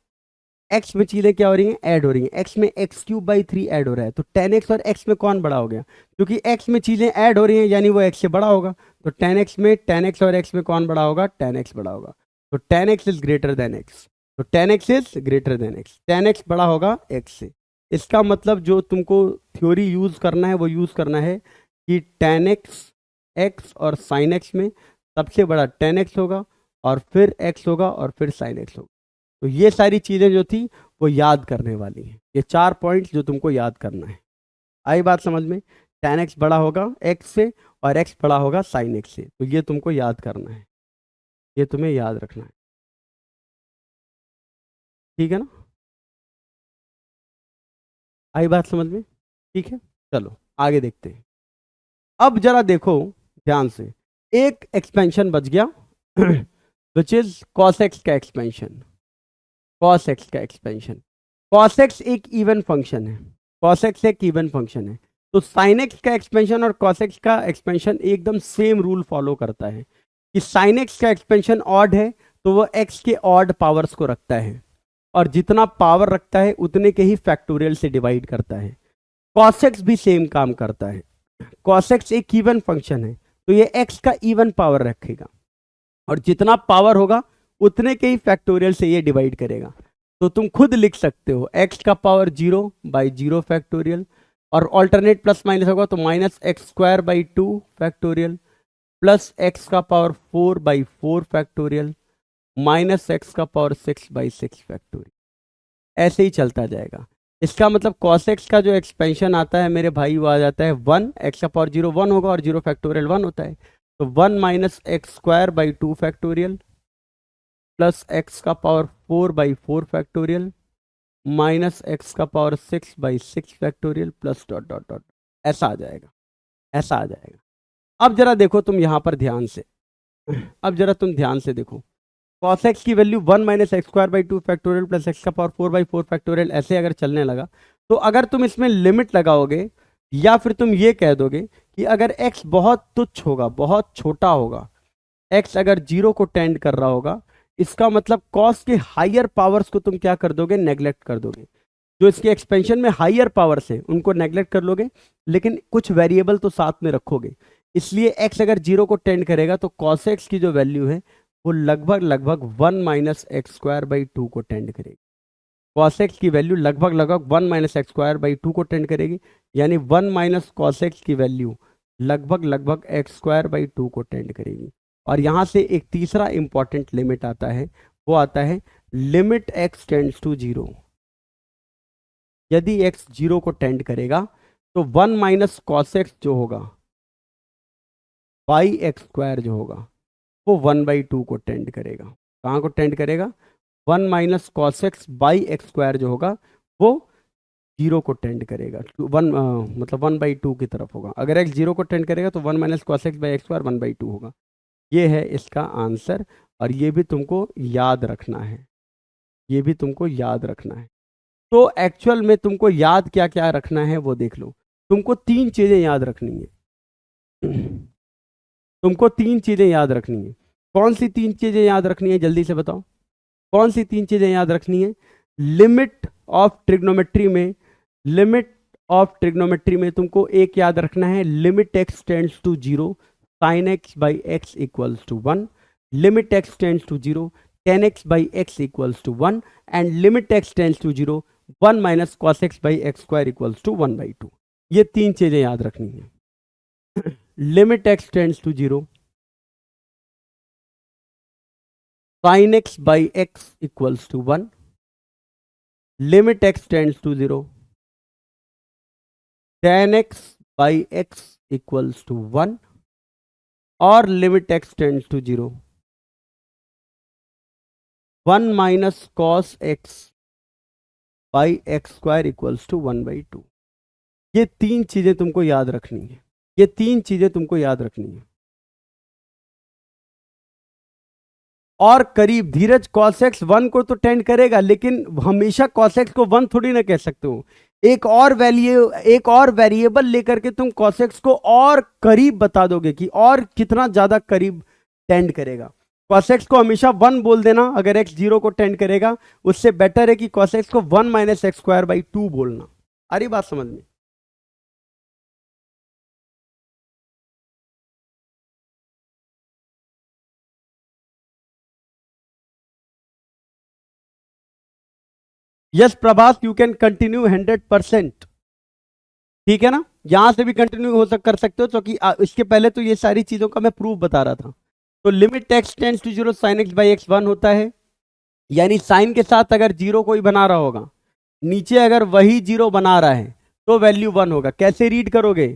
[SPEAKER 1] x में चीजें क्या हो रही हैं? ऐड हो रही हैं। x में एक्स क्यूब बाई 3 ऐड हो रहा है, तो tan x और x में कौन बड़ा हो गया? क्योंकि x में चीजें ऐड हो रही हैं यानी वो x से बड़ा होगा। तो tan x में, tan x और x में कौन बड़ा होगा? tan x बड़ा होगा। तो tan x is greater than x, तो tan x is greater than x, tan x बड़ा होगा x से। इसका मतलब जो तुमको थ्योरी यूज करना है वो यूज करना है कि tan x x और sin x में सबसे बड़ा tan x होगा, और फिर x होगा, और फिर sin x होगा। तो ये सारी चीजें जो थी वो याद करने वाली हैं, ये 4 पॉइंट्स जो तुमको याद करना है। आई बात समझ में? tan x बड़ा होगा x से, और x बड़ा होगा sin x से, तो ये तुमको याद करना है, ये तुम्हें याद रखना है। ठीक है ना? आई बात समझ में? ठीक है, चलो आगे देखते हैं। अब जरा देखो ध्यान से, एक एक्सपेंशन बच गया विच इज cos x का एक्सपेंशन। cos x का एक्सपेंशन, cos x एक इवन फंक्शन है, cos x एक इवन फंक्शन है। तो sin x का एक्सपेंशन और cos x का एक्सपेंशन एकदम सेम रूल फॉलो करता है कि sin x का एक्सपेंशन ऑड है तो वो x के ऑड पावर्स को रखता है, और जितना पावर रखता है उतने के ही फैक्टोरियल से डिवाइड करता है। cos x भी सेम काम करता है। cos x एक इवन फंक्शन है, तो ये x का इवन पावर रखेगा, और जितना पावर होगा उतने के ही फैक्टोरियल से ये डिवाइड करेगा। तो तुम खुद लिख सकते हो x का पावर 0/0 फैक्टोरियल, और ऑल्टरनेट प्लस माइनस होगा तो -x² 2 फैक्टोरियल, प्लस x का पावर 4/4 फैक्टोरियल, -x का पावर 6/6 फैक्टोरियल। ऐसे ही चलता जाएगा। इसका मतलब cos x का जो एक्सपेंशन आता है मेरे भाई वो आ जाता है 1, x का पावर 0 1 होगा, और 0 फैक्टोरियल 1 होता है, तो 1 - x² 2 फैक्टोरियल, प्लस x का पावर 4/4 फैक्टोरियल, -x का power 6/6 factorial, plus dot dot dot, ऐसा आ जाएगा, ऐसा आ जाएगा। अब जरा देखो तुम यहां पर ध्यान से, अब जरा तुम ध्यान से देखो, cos x की value 1 - x² 2 factorial plus x का पावर 4/4 फैक्टोरियल ऐसे अगर चलने लगा, तो अगर तुम इसमें लिमिट लगाओगे, या फिर तुम ये कह दोगे कि अगर x बहुत तुच्छ होगा, बहुत छोटा होगा, x अगर 0 को टेंड कर रहा होगा, इसका मतलब cos के हायर पावर्स को तुम क्या कर दोगे? नेग्लेक्ट कर दोगे। जो इसके एक्सपेंशन में हायर पावर्स हैं उनको नेग्लेक्ट कर लोगे, लेकिन कुछ वेरिएबल तो साथ में रखोगे। इसलिए x अगर 0 को टेंड करेगा तो cos x की जो वैल्यू है वो लगभग लगभग 1 - x² 2 को टेंड करेगी। cos x की वैल्यू लगभग लगभग 1 - x² 2 को टेंड करेगी, यानी 1 - cos x की वैल्यू लगभग लगभग x² 2 को टेंड करेगी। और यहां से एक तीसरा इंपॉर्टेंट लिमिट आता है, वो आता है लिमिट x टेंड्स टू 0। यदि x 0 को टेंड करेगा तो 1 - cos x जो होगा बाई x² जो होगा वो 1/2 को टेंड करेगा। कहाँ को टेंड करेगा? 1 - cos x बाई x² जो होगा वो 0 को टेंड करेगा, मतलब 1/2 की तरफ होगा। अगर x 0 को टेंड करेगा तो 1 - cos x बाई x² 1/2 होगा। ये है इसका आंसर, और ये भी तुमको याद रखना है, ये भी तुमको याद रखना है। तो एक्चुअल में तुमको याद क्या क्या रखना है वो देख लो। तुमको 3 चीजें याद रखनी है। तुमको 3 चीजें याद रखनी है। कौन सी 3 चीजें याद रखनी है जल्दी से बताओ? कौन सी 3 चीजें याद रखनी है? लिमिट ऑफ ट्रिग्नोमेट्री में, लिमिट ऑफ ट्रिग्नोमेट्री में तुमको एक याद रखना है, limit x tends to 0 sin x by x equals to 1, limit x tends to 0 tan x by x equals to 1, and limit x tends to 0 1 - cos x by x² equals to 1/2। ये 3 चीजें याद रखनी है। Limit x tends to 0 sin x by x equals to 1, limit x tends to 0 tan x by x equals to 1, और limit x tends to 0 1 minus cos x by x² equals to 1/2। ये 3 चीजें तुमको याद रखनी है, ये 3 चीजें तुमको याद रखनी है। और करीब धीरज cos x 1 को तो टेंड करेगा, लेकिन हमेशा cos x को 1 थोड़ी ना कह सकते हो। एक और वेरिएबल लेकर के तुम cos x को और करीब बता दोगे कि और कितना ज्यादा करीब टेंड करेगा। cos x को हमेशा 1 बोल देना अगर x 0 को टेंड करेगा, उससे बेटर है कि cos x को 1 - x² 2 बोलना। आ रही बात समझ में? Yes Prabhas, you can continue 100%। ठीक है ना, यहां से भी कंटिन्यू कर सकते हो, क्योंकि इसके पहले तो ये सारी चीजों का मैं प्रूफ बता रहा था। तो limit x tends to zero sine x by x 1 होता है, यानी साइन के साथ अगर जीरो कोई बना रहा होगा, नीचे अगर वही जीरो बना रहा है, तो वैल्यू 1 होगा। कैसे रीड करोगे,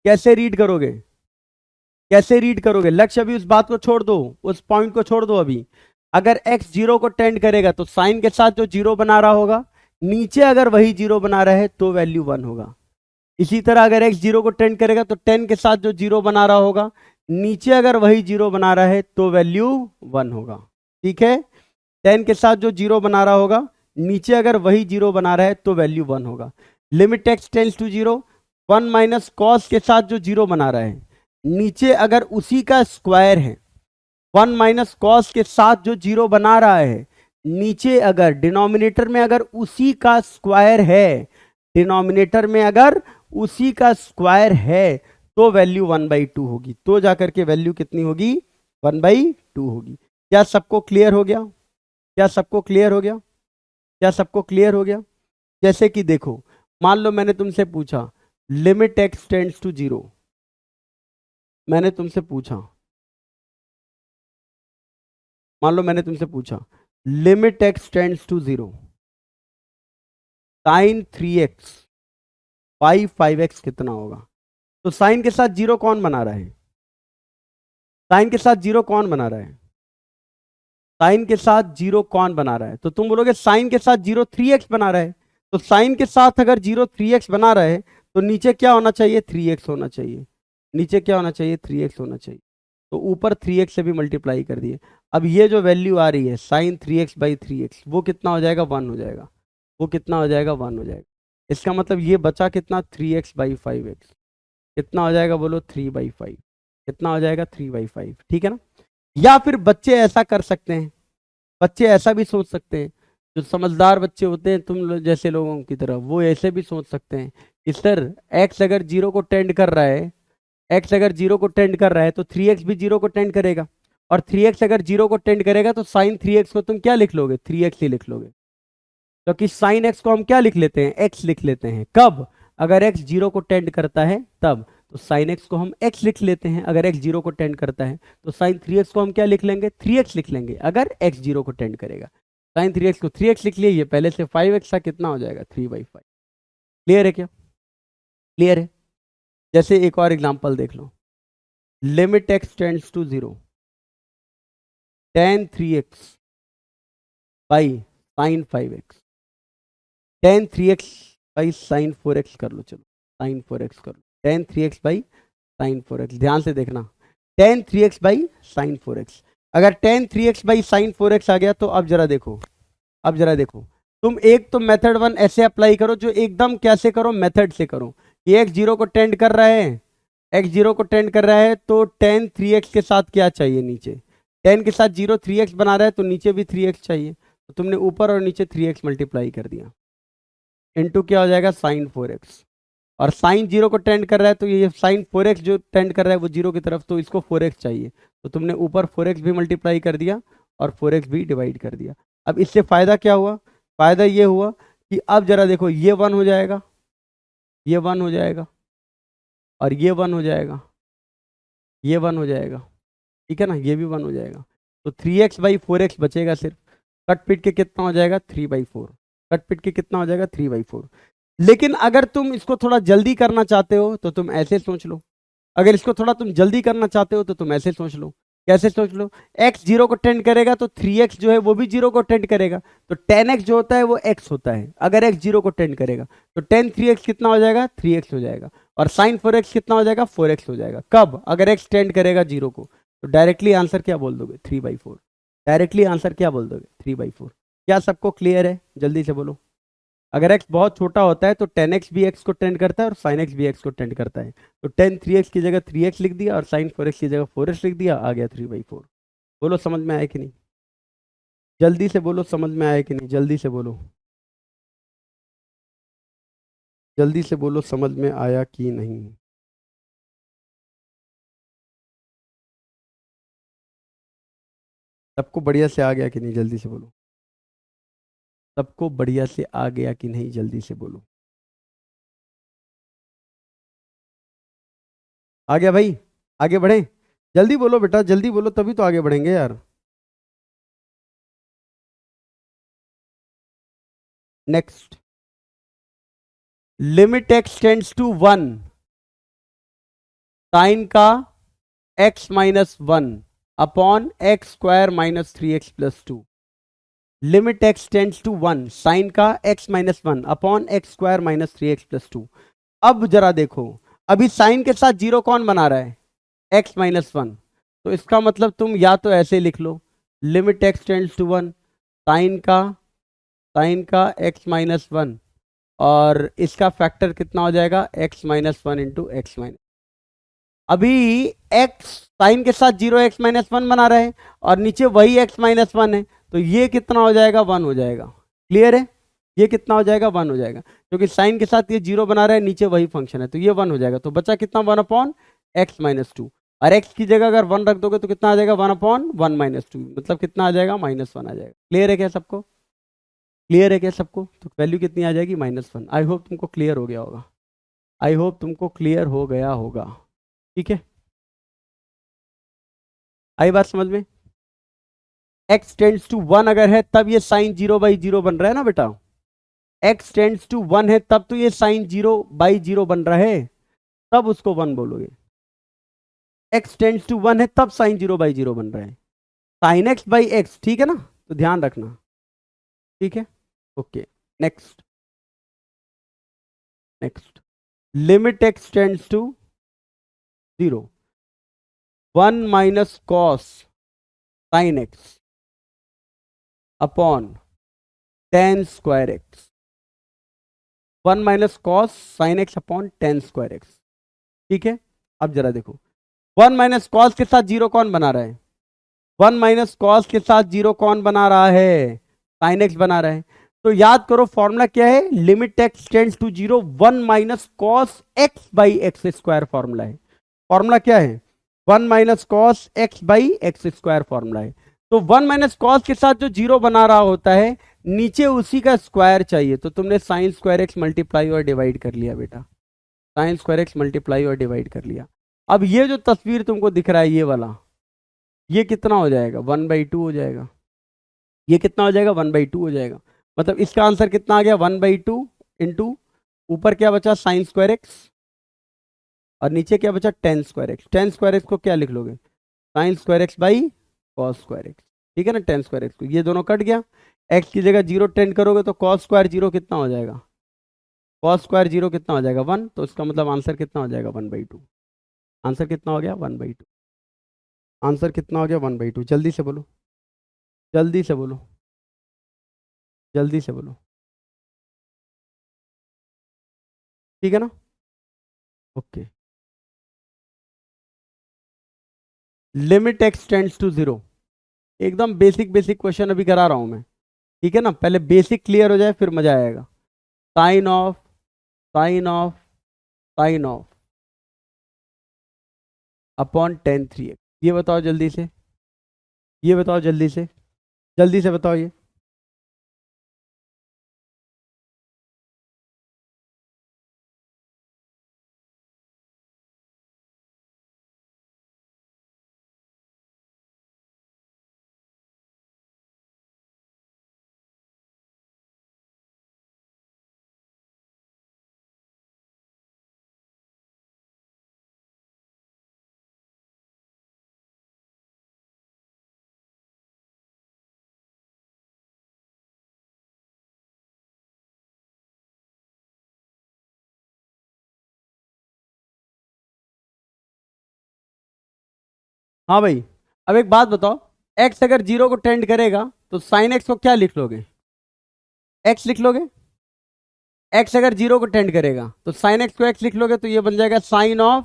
[SPEAKER 1] कैसे रीड करोगे, कैसे रीड करोगे? लक्ष्य अभी उस बात को छोड़ दो, उस पॉइंट को छोड़ दो अभी। अगर x जीरो को टेंड करेगा तो साइन के साथ जो जीरो बना रहा होगा, नीचे अगर वही जीरो बना रहा है तो वैल्यू 1 होगा। इसी तरह अगर x जीरो को टेंड करेगा तो 10 के साथ जो जीरो बना रहा होगा, नीचे अगर वही जीरो बना रहा है तो वैल्यू 1 होगा। ठीक है, 10 के साथ जो जीरो बना रहा होगा, नीचे अगर वही जीरो बना रहा है तो वैल्यू 1 होगा। Limit x tends to zero, 1 minus cos के साथ जो जीरो बना रहा है, नीचे अगर उसी का स्क्वायर है, 1 माइनस कॉस के साथ जो जीरो बना रहा है, नीचे अगर डिनोमिनेटर में अगर उसी का स्क्वायर है, डिनोमिनेटर में अगर उसी का स्क्वायर है, तो वैल्यू 1/2 होगी। तो जाकर के वैल्यू कितनी होगी, 1/2 होगी। क्या सबको क्लियर हो गया, क्या सबको क्लियर हो गया, क्या सबको क्लियर हो गया? जैसे कि देखो, मान लो मैंने तुमसे पूछा limit x tends to zero, मैंने तुमसे पूछा, मान लो मैंने तुमसे पूछा limit x tends to zero sine 3x by 5x कितना होगा? तो साइन के साथ जीरो कौन बना रहा है, साइन के साथ जीरो कौन बना रहा है, साइन के साथ जीरो कौन बना रहा है? तो तुम बोलोगे साइन के साथ जीरो 3x बना रहा है। तो साइन के साथ अगर जीरो 3x बना रहा है, तो नीचे क्या होना चाहिए, 3x होना चाहिए। नीचे क्या होना चाहिए, 3x होना चाहिए। तो ऊपर 3x से भी मल्टीप्लाई कर दिए। अब ये जो वैल्यू आ रही है साइन 3x/3x, वो कितना हो जाएगा, 1 हो जाएगा। वो कितना हो जाएगा, 1 हो जाएगा। इसका मतलब ये बचा कितना, 3x/5x। कितना हो जाएगा बोलो, 3/5। कितना हो जाएगा, 3/5। ठीक है ना? या फिर बच्चे ऐसा कर सकते हैं, बच्चे ऐसा भी सोच सकते हैं, जो समझदार बच्चे होते हैं तुम जैसे लोगों की तरह, वो ऐसे भी सोच सकते हैं कि सर एक्स अगर जीरो को टेंड कर रहा है, एक्स अगर जीरो को टेंड कर रहा है तो 3x भी जीरो को टेंड करेगा। और 3x अगर जीरो को टेंड करेगा तो साइन 3x को तुम क्या लिख लोगे, 3x ही लिख लोगे। क्योंकि साइन एक्स को हम क्या लिख लेते हैं, एक्स लिख लेते हैं। कब? अगर एक्स जीरो को टेंड करता है तब। तो साइन एक्स को हम एक्स लिख लेते हैं अगर एक्स जीरो को टेंड करता है। तो साइन 3x को हम क्या लिख लेंगे, 3x लिख लेंगे अगर एक्स जीरो को टेंड करेगा। साइन 3x को 3x लिख लिए, ये पहले से 5x था, कितना हो जाएगा, 3/5। क्लियर है क्या, क्लियर है? जैसे एक और एग्जांपल देख लो, limit x tends to zero tan 3x by sine 5x, tan 3x by sine 4x कर लो, चलो साइन 4x कर लो, tan 3x by sine 4x। ध्यान से देखना, tan 3x by sine 4x। अगर tan 3x by sine 4x आ गया तो अब जरा देखो, अब जरा देखो, तुम एक तो मेथड 1 ऐसे अप्लाई करो, जो एकदम कैसे करो, मेथड से करो कि एक्स जीरो को टेंड कर रहा है, एक्स जीरो को टेंड कर रहा है तो tan 3x के साथ क्या चाहिए, नीचे 10 के साथ जीरो 3x बना रहा है तो नीचे भी 3x चाहिए। तो तुमने ऊपर और नीचे 3x मल्टीप्लाई कर दिया, इनटू क्या हो जाएगा, साइन 4x। और साइन जीरो को टेंड कर रहा है तो ये साइन 4x जो टेंड कर रहा है वो जीरो की तरफ, तो इसको 4x चाहिए। तो तुमने ऊपर 4x भी मल्टीप्लाई कर दिया और 4x भी डिवाइड कर दिया। अब इससे फायदा क्या हुआ, फायदा ये हुआ कि अब जरा देखो, ये 1 हो जाएगा, ये 1 हो जाएगा, और ये 1 हो जाएगा, ये 1 हो जाएगा। ठीक है ना, ये भी 1 हो जाएगा। तो 3x/4x बचेगा सिर्फ। कट पिट के कितना हो जाएगा, 3/4। कट पिट के कितना हो जाएगा, 3/4। लेकिन अगर तुम इसको थोड़ा जल्दी करना चाहते हो तो तुम ऐसे सोच लो, अगर इसको थोड़ा तुम जल्दी करना चाहते हो तो तुम ऐसे सोच लो। कैसे सोच लो, x जीरो को टेंड करेगा तो 3x जो है वो भी जीरो को टेंड करेगा। तो 10x जो होता है वो x होता है अगर x जीरो को टेंड करेगा। तो tan 3x कितना हो जाएगा, 3x हो जाएगा। और साइन 4x कितना हो जाएगा, 4x हो जाएगा। कब? अगर x टेंड करेगा जीरो को। तो डायरेक्टली आंसर क्या बोल दोगे, 3/4। डायरेक्टली आंसर क्या बोल दोगे, 3/4। क्या सबको क्लियर है, जल्दी से बोलो। अगर x बहुत छोटा होता है तो 10x भी x को टेंड करता है और sin x भी x को टेंड करता है। तो tan 3x की जगह 3x लिख दिया और sin 4x की जगह 4x लिख दिया, आ गया 3/4। बोलो समझ में आया कि नहीं, जल्दी से बोलो समझ में आया कि नहीं, जल्दी से बोलो, जल्दी से बोलो समझ में आया कि नहीं। सबको बढ़िया से आ गया कि नहीं, जल्दी से बोलो। सबको बढ़िया से आ गया कि नहीं, जल्दी से बोलो। आ गया भाई? आगे बढ़े? जल्दी बोलो बेटा, जल्दी बोलो, तभी तो आगे बढ़ेंगे यार। Next, limit x tends to 1, sine का x minus 1 upon x square minus 3x+2। Limit x tends to 1, sine का x-1 upon x square minus 3x+2। अब जरा देखो, अभी साइन के साथ जीरो कौन बना रहा है? x-1। तो इसका मतलब तुम या तो ऐसे लिख लो, limit x tends to 1, sine का x-1, और इसका फैक्टर कितना हो जाएगा? x-1 into x minus. अभी x साइन के साथ 0x-1 बना रहा है और नीचे वही x-1 है, तो ये कितना हो जाएगा? 1 हो जाएगा। क्लियर है? ये कितना हो जाएगा? 1 हो जाएगा, क्योंकि साइन के साथ ये 0 बना रहा है, नीचे वही फंक्शन है, तो ये 1 हो जाएगा। तो बचा कितना? 1/x-2। और x की जगह अगर 1 रख दोगे तो कितना आ जाएगा? 1/1 - 2, मतलब कितना आ जाएगा? -1 आ जाएगा। क्लियर है क्या सबको? क्लियर है क्या सबको? तो वैल्यू कितनी आ जाएगी? -1। आई होप तुमको क्लियर हो गया होगा, आई होप तुमको क्लियर हो गया होगा। ठीक है, आई बात समझ में? x टेंड्स टू 1 अगर है तब ये साइन 0/0 बन रहा है ना बेटा। x टेंड्स टू 1 है तब तो ये साइन 0/0 बन रहा है, तब उसको 1 बोलोगे। x टेंड्स टू 1 है तब साइन 0/0 बन रहा है, साइन x/x। ठीक है ना? तो ध्यान रखना। ठीक है, okay. Next, next, limit x tends to 0, 1 minus cos sine x upon tan square x. 1 minus cos sine x upon tan square x. ठीक है, अब जरा देखो, 1 माइनस कॉस के साथ 0 कौन बना रहा है? 1 माइनस कॉस के साथ 0 कौन बना रहा है? साइन एक्स बना रहा है। तो याद करो फॉर्मूला क्या है? Limit x tends to 0, 1 minus cos x by x square formula है। फॉर्मूला क्या है? 1 minus cos x by x square formula है। तो 1 माइनस कॉस के साथ जो 0 बना रहा होता है, नीचे उसी का स्क्वायर चाहिए, तो तुमने साइन स्क्वायर एक्स मल्टीप्लाई और डिवाइड कर लिया बेटा, साइन स्क्वायर एक्स मल्टीप्लाई और डिवाइड कर लिया। अब ये जो तस्वीर तुमको दिख रहा है ये वाला, ये कितना हो जाएगा? 1/2 हो जाएगा। ये कितना हो जाएगा? 1/2 हो जाएगा। मतलब इसका आंसर कितना आ गया? 1/2 इंटू ऊपर क्या बचा? साइन स्क्वायर एक्स, और नीचे क्या बचा? Ten square x. Ten square x को क्या लिख लोगे? Sign square x by cos square x. ठीक है ना? टेन स्क्वायर एक्स को ये दोनों कट गया, एक्स की जगह 0 टेंड करोगे तो कॉस स्क्वायर 0 कितना हो जाएगा? कॉस स्क्वायर 0 कितना हो जाएगा? 1। तो इसका मतलब आंसर कितना हो जाएगा? 1/2। आंसर कितना हो गया? 1/2। आंसर कितना हो गया? 1/2। जल्दी से बोलो, जल्दी से बोलो, जल्दी से बोलो। ठीक है ना? Okay. Limit x tends to 0, एकदम बेसिक बेसिक क्वेश्चन अभी करा रहा हूं मैं। ठीक है ना? पहले बेसिक क्लियर हो जाए फिर मजा आएगा। Sine of, sine of, sine of upon tan 3x। ये बताओ जल्दी से, ये बताओ जल्दी से, जल्दी से बताओ ये। हाँ भाई, अब एक बात बताओ, x अगर 0 को टेंड करेगा तो साइन x को क्या लिख लोगे? x लिख लोगे? x अगर 0 को टेंड करेगा तो साइन x को x लिख लोगे, तो ये बन जाएगा साइन ऑफ,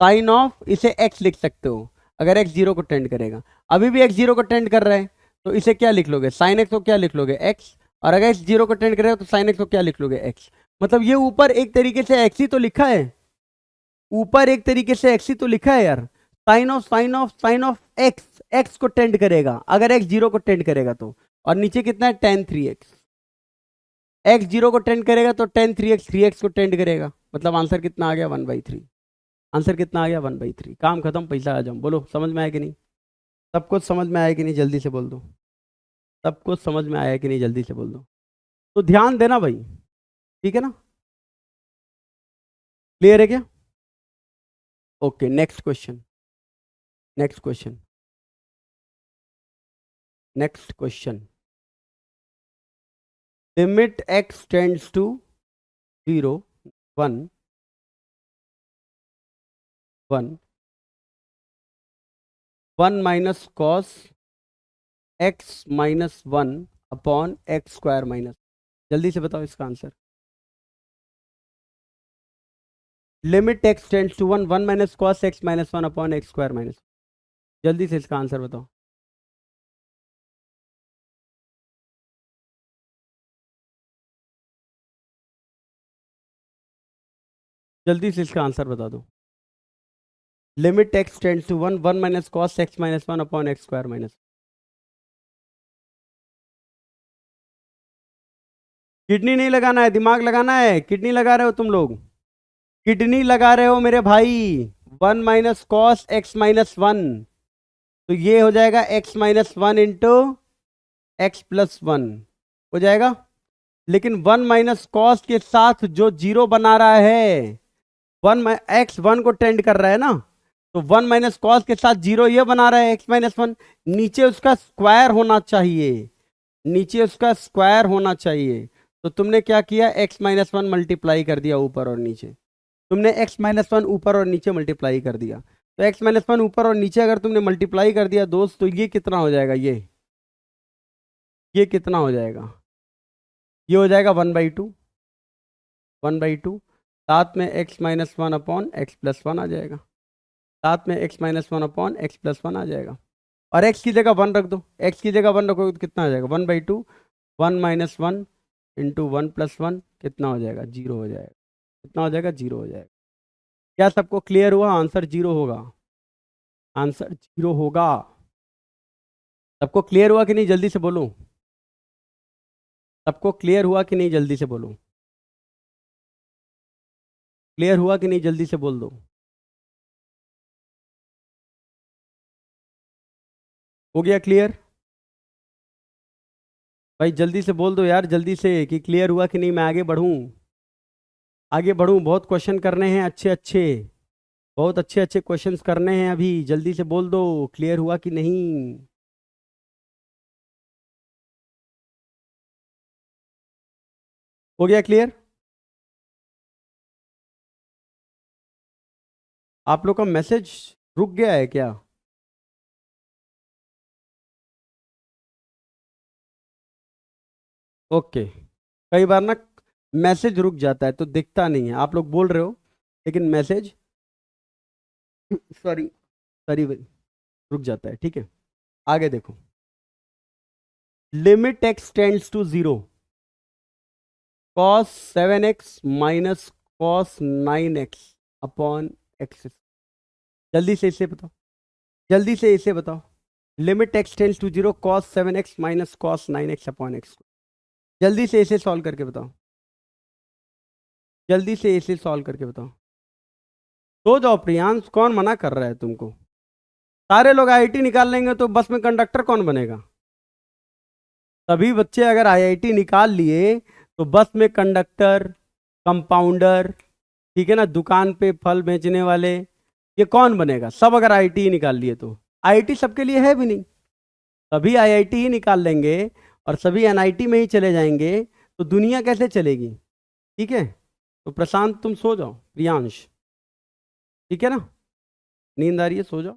[SPEAKER 1] साइन ऑफ, इसे x लिख सकते हो अगर x 0 को टेंड करेगा। अभी भी x 0 को टेंड कर रहा है, तो इसे क्या लिख लोगे? साइन x को क्या लिख लोगे? x। और अगर x 0 को टेंड करेगा तो साइन x को क्या लिख लोगे? x। मतलब ये ऊपर एक तरीके से x ही तो लिखा है, ऊपर एक तरीके से x ही तो लिखा है यार। Sine of, sine of, sine of x, x को टेंड करेगा अगर x 0 को टेंड करेगा तो, और नीचे कितना है? tan 3x। एक्स जीरो को टेंड करेगा तो टेन थ्री एक्स को टेंड करेगा, मतलब आंसर कितना आ गया 1/3। आंसर कितना आ गया 1/3। काम खत्म, पैसा आ जाओ। बोलो समझ में आया कि नहीं? सब कुछ समझ में आया कि नहीं? जल्दी से बोल दो। सब कुछ समझ में आया कि नहीं? जल्दी से बोल दो। तो ध्यान देना भाई, ठीक है ना? क्लियर है क्या? Okay, next question. Next question. Next question. Limit x tends to 0 1 1 1 minus cos x minus 1 upon x square minus. जल्दी से बताओ इसका answer. Limit x tends to 1 1 minus cos x minus 1 upon x square minus. जल्दी से इसका answer बताओ। जल्दी से इसका आंसर बता दो। Limit x tends to 1 1 minus cos x minus 1 upon x square minus. Kidney नहीं लगाना है, दिमाग लगाना है। किडनी लगा रहे हो तुम लोग, किडनी लगा रहे हो मेरे भाई। 1 माइनस कॉस एक्स माइनस 1, तो ये हो जाएगा x minus 1 into x plus 1 हो जाएगा। लेकिन 1 माइनस कॉस के साथ जो जीरो बना रहा है, वन एक्स 1 को टेंड कर रहा है ना, तो 1 माइनस कॉस के साथ जीरो ये बना रहा है एक्स माइनस 1। नीचे उसका स्क्वायर होना चाहिए, नीचे उसका स्क्वायर होना चाहिए। तो तुमने क्या किया, एक्स माइनस 1 मल्टीप्लाई कर दिया ऊपर और नीचे। तुमने एक्स माइनस 1 ऊपर और नीचे मल्टीप्लाई कर दिया। तो एक्स माइनस 1 ऊपर और नीचे अगर तुमने मल्टीप्लाई कर दिया दोस्त, तो ये कितना हो जाएगा? ये कितना हो जाएगा? ये हो जाएगा 1/2। 1/2। साथ में x minus 1 upon x plus 1 आ जाएगा। साथ में x minus 1 upon x plus 1 आ जाएगा। और एक्स की जगह 1 रख दो। एक्स की जगह 1 रखोगे तो कितना आ जाएगा? 1/2 1 माइनस 1 इंटू 1 प्लस 1 कितना हो जाएगा? 0 हो जाएगा। कितना हो जाएगा? 0 हो जाएगा। क्या सबको क्लियर हुआ? आंसर 0 होगा। आंसर 0 होगा। सबको क्लियर हुआ कि नहीं? जल्दी से बोलो। सबको क्लियर हुआ कि नहीं? जल्दी से बोलो। क्लियर हुआ कि नहीं? जल्दी से बोल दो। हो गया क्लियर? भाई जल्दी से बोल दो यार, जल्दी से, कि क्लियर हुआ कि नहीं, मैं आगे बढ़ूं। आगे बढ़ूं, बहुत क्वेश्चन करने हैं अच्छे अच्छे। बहुत अच्छे अच्छे क्वेश्चंस करने हैं अभी। जल्दी से बोल दो क्लियर हुआ कि नहीं। हो गया क्लियर? आप लोग का मैसेज रुक गया है क्या? ओके। कई बार ना मैसेज रुक जाता है तो दिखता नहीं है। आप लोग बोल रहे हो लेकिन मैसेज सॉरी सॉरी रुक जाता है। ठीक है, आगे देखो। Limit x tends to 0 cos 7x minus cos 9x upon x. जल्दी से इसे बताओ। जल्दी से इसे बताओ। Limit x tends to 0 cos 7x minus cos 9x upon x. जल्दी से इसे सॉल्व करके बताओ। जल्दी से इसे सॉल्व करके बताओ। सो जाओ प्रियांश, कौन मना कर रहा है तुमको? सारे लोग आईआईटी निकाल लेंगे तो बस में कंडक्टर कौन बनेगा? सभी बच्चे अगर आईआईटी निकाल लिए तो बस में कंडक्टर, कंपाउंडर, ठीक है ना, दुकान पे फल बेचने वाले, ये कौन बनेगा? सब अगर आईआईटी ही निकाल लिए तो। आईआईटी सबके लिए है भी नहीं। सभी आईआईटी ही निकाल लेंगे और सभी एनआईटी में ही चले जाएंगे तो दुनिया कैसे चलेगी? ठीक है, तो प्रशांत तुम सो जाओ, प्रियांश, ठीक है ना? नींद आ रही है, सो जाओ।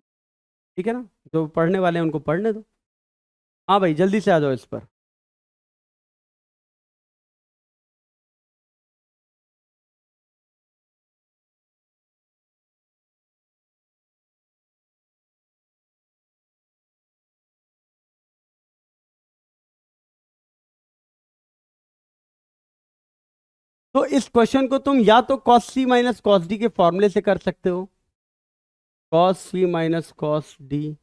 [SPEAKER 1] ठीक है ना? जो पढ़ने वाले हैं उनको पढ़ने दो। हाँ भाई जल्दी से आ जाओ इस पर। तो इस क्वेश्चन को तुम या तो cos c minus cos D के फॉर्मूले से कर सकते हो। cos c minus cos D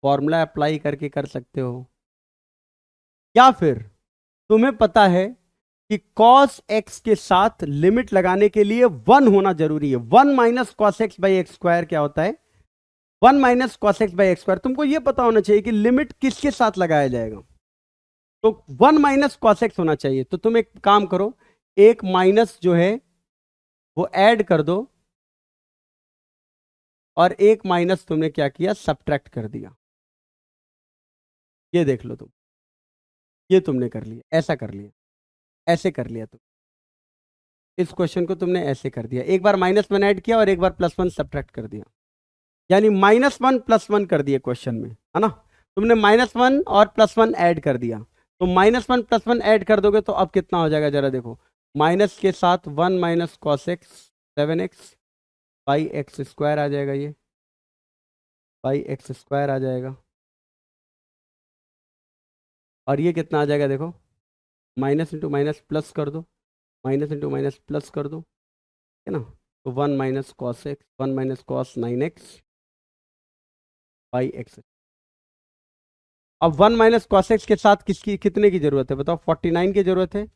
[SPEAKER 1] formula apply करके कर सकते हो, या फिर तुम्हें पता है कि cos x के साथ लिमिट लगाने के लिए 1 होना जरूरी है। 1 minus cos x by x square क्या होता है? 1 minus cos x by x square. तुमको यह पता होना चाहिए कि लिमिट किसके साथ लगाया जाएगा। तो 1 माइनस कॉस एक्स होना चाहिए। तो तुम एक काम करो, एक माइनस जो है वो ऐड कर दो, और एक माइनस तुमने क्या किया, सब्ट्रैक्ट कर दिया। ये देख लो तुम, ये तुमने कर लिया, ऐसा कर लिया, ऐसे कर लिया तुम। इस क्वेश्चन को तुमने ऐसे कर दिया, एक बार -1 ऐड किया और एक बार +1 सब्ट्रैक्ट कर दिया, यानी -1 +1 कर दिए क्वेश्चन में, है ना। तुमने -1 और +1 ऐड कर दिया, तो -1 +1 ऐड कर दोगे तो अब कितना हो जाएगा जरा देखो। माइनस के साथ 1 minus cos x 7x by x square आ जाएगा, ये बाई एक्स स्क्वायर आ जाएगा। और ये कितना आ जाएगा देखो, माइनस इंटू माइनस प्लस कर दो, माइनस इंटू माइनस प्लस कर दो, है ना। तो 1 minus cos x, 1 minus cos 9x by x. अब 1 माइनस कॉस एक्स के साथ किसकी कितने की जरूरत है बताओ, 49 की जरूरत है।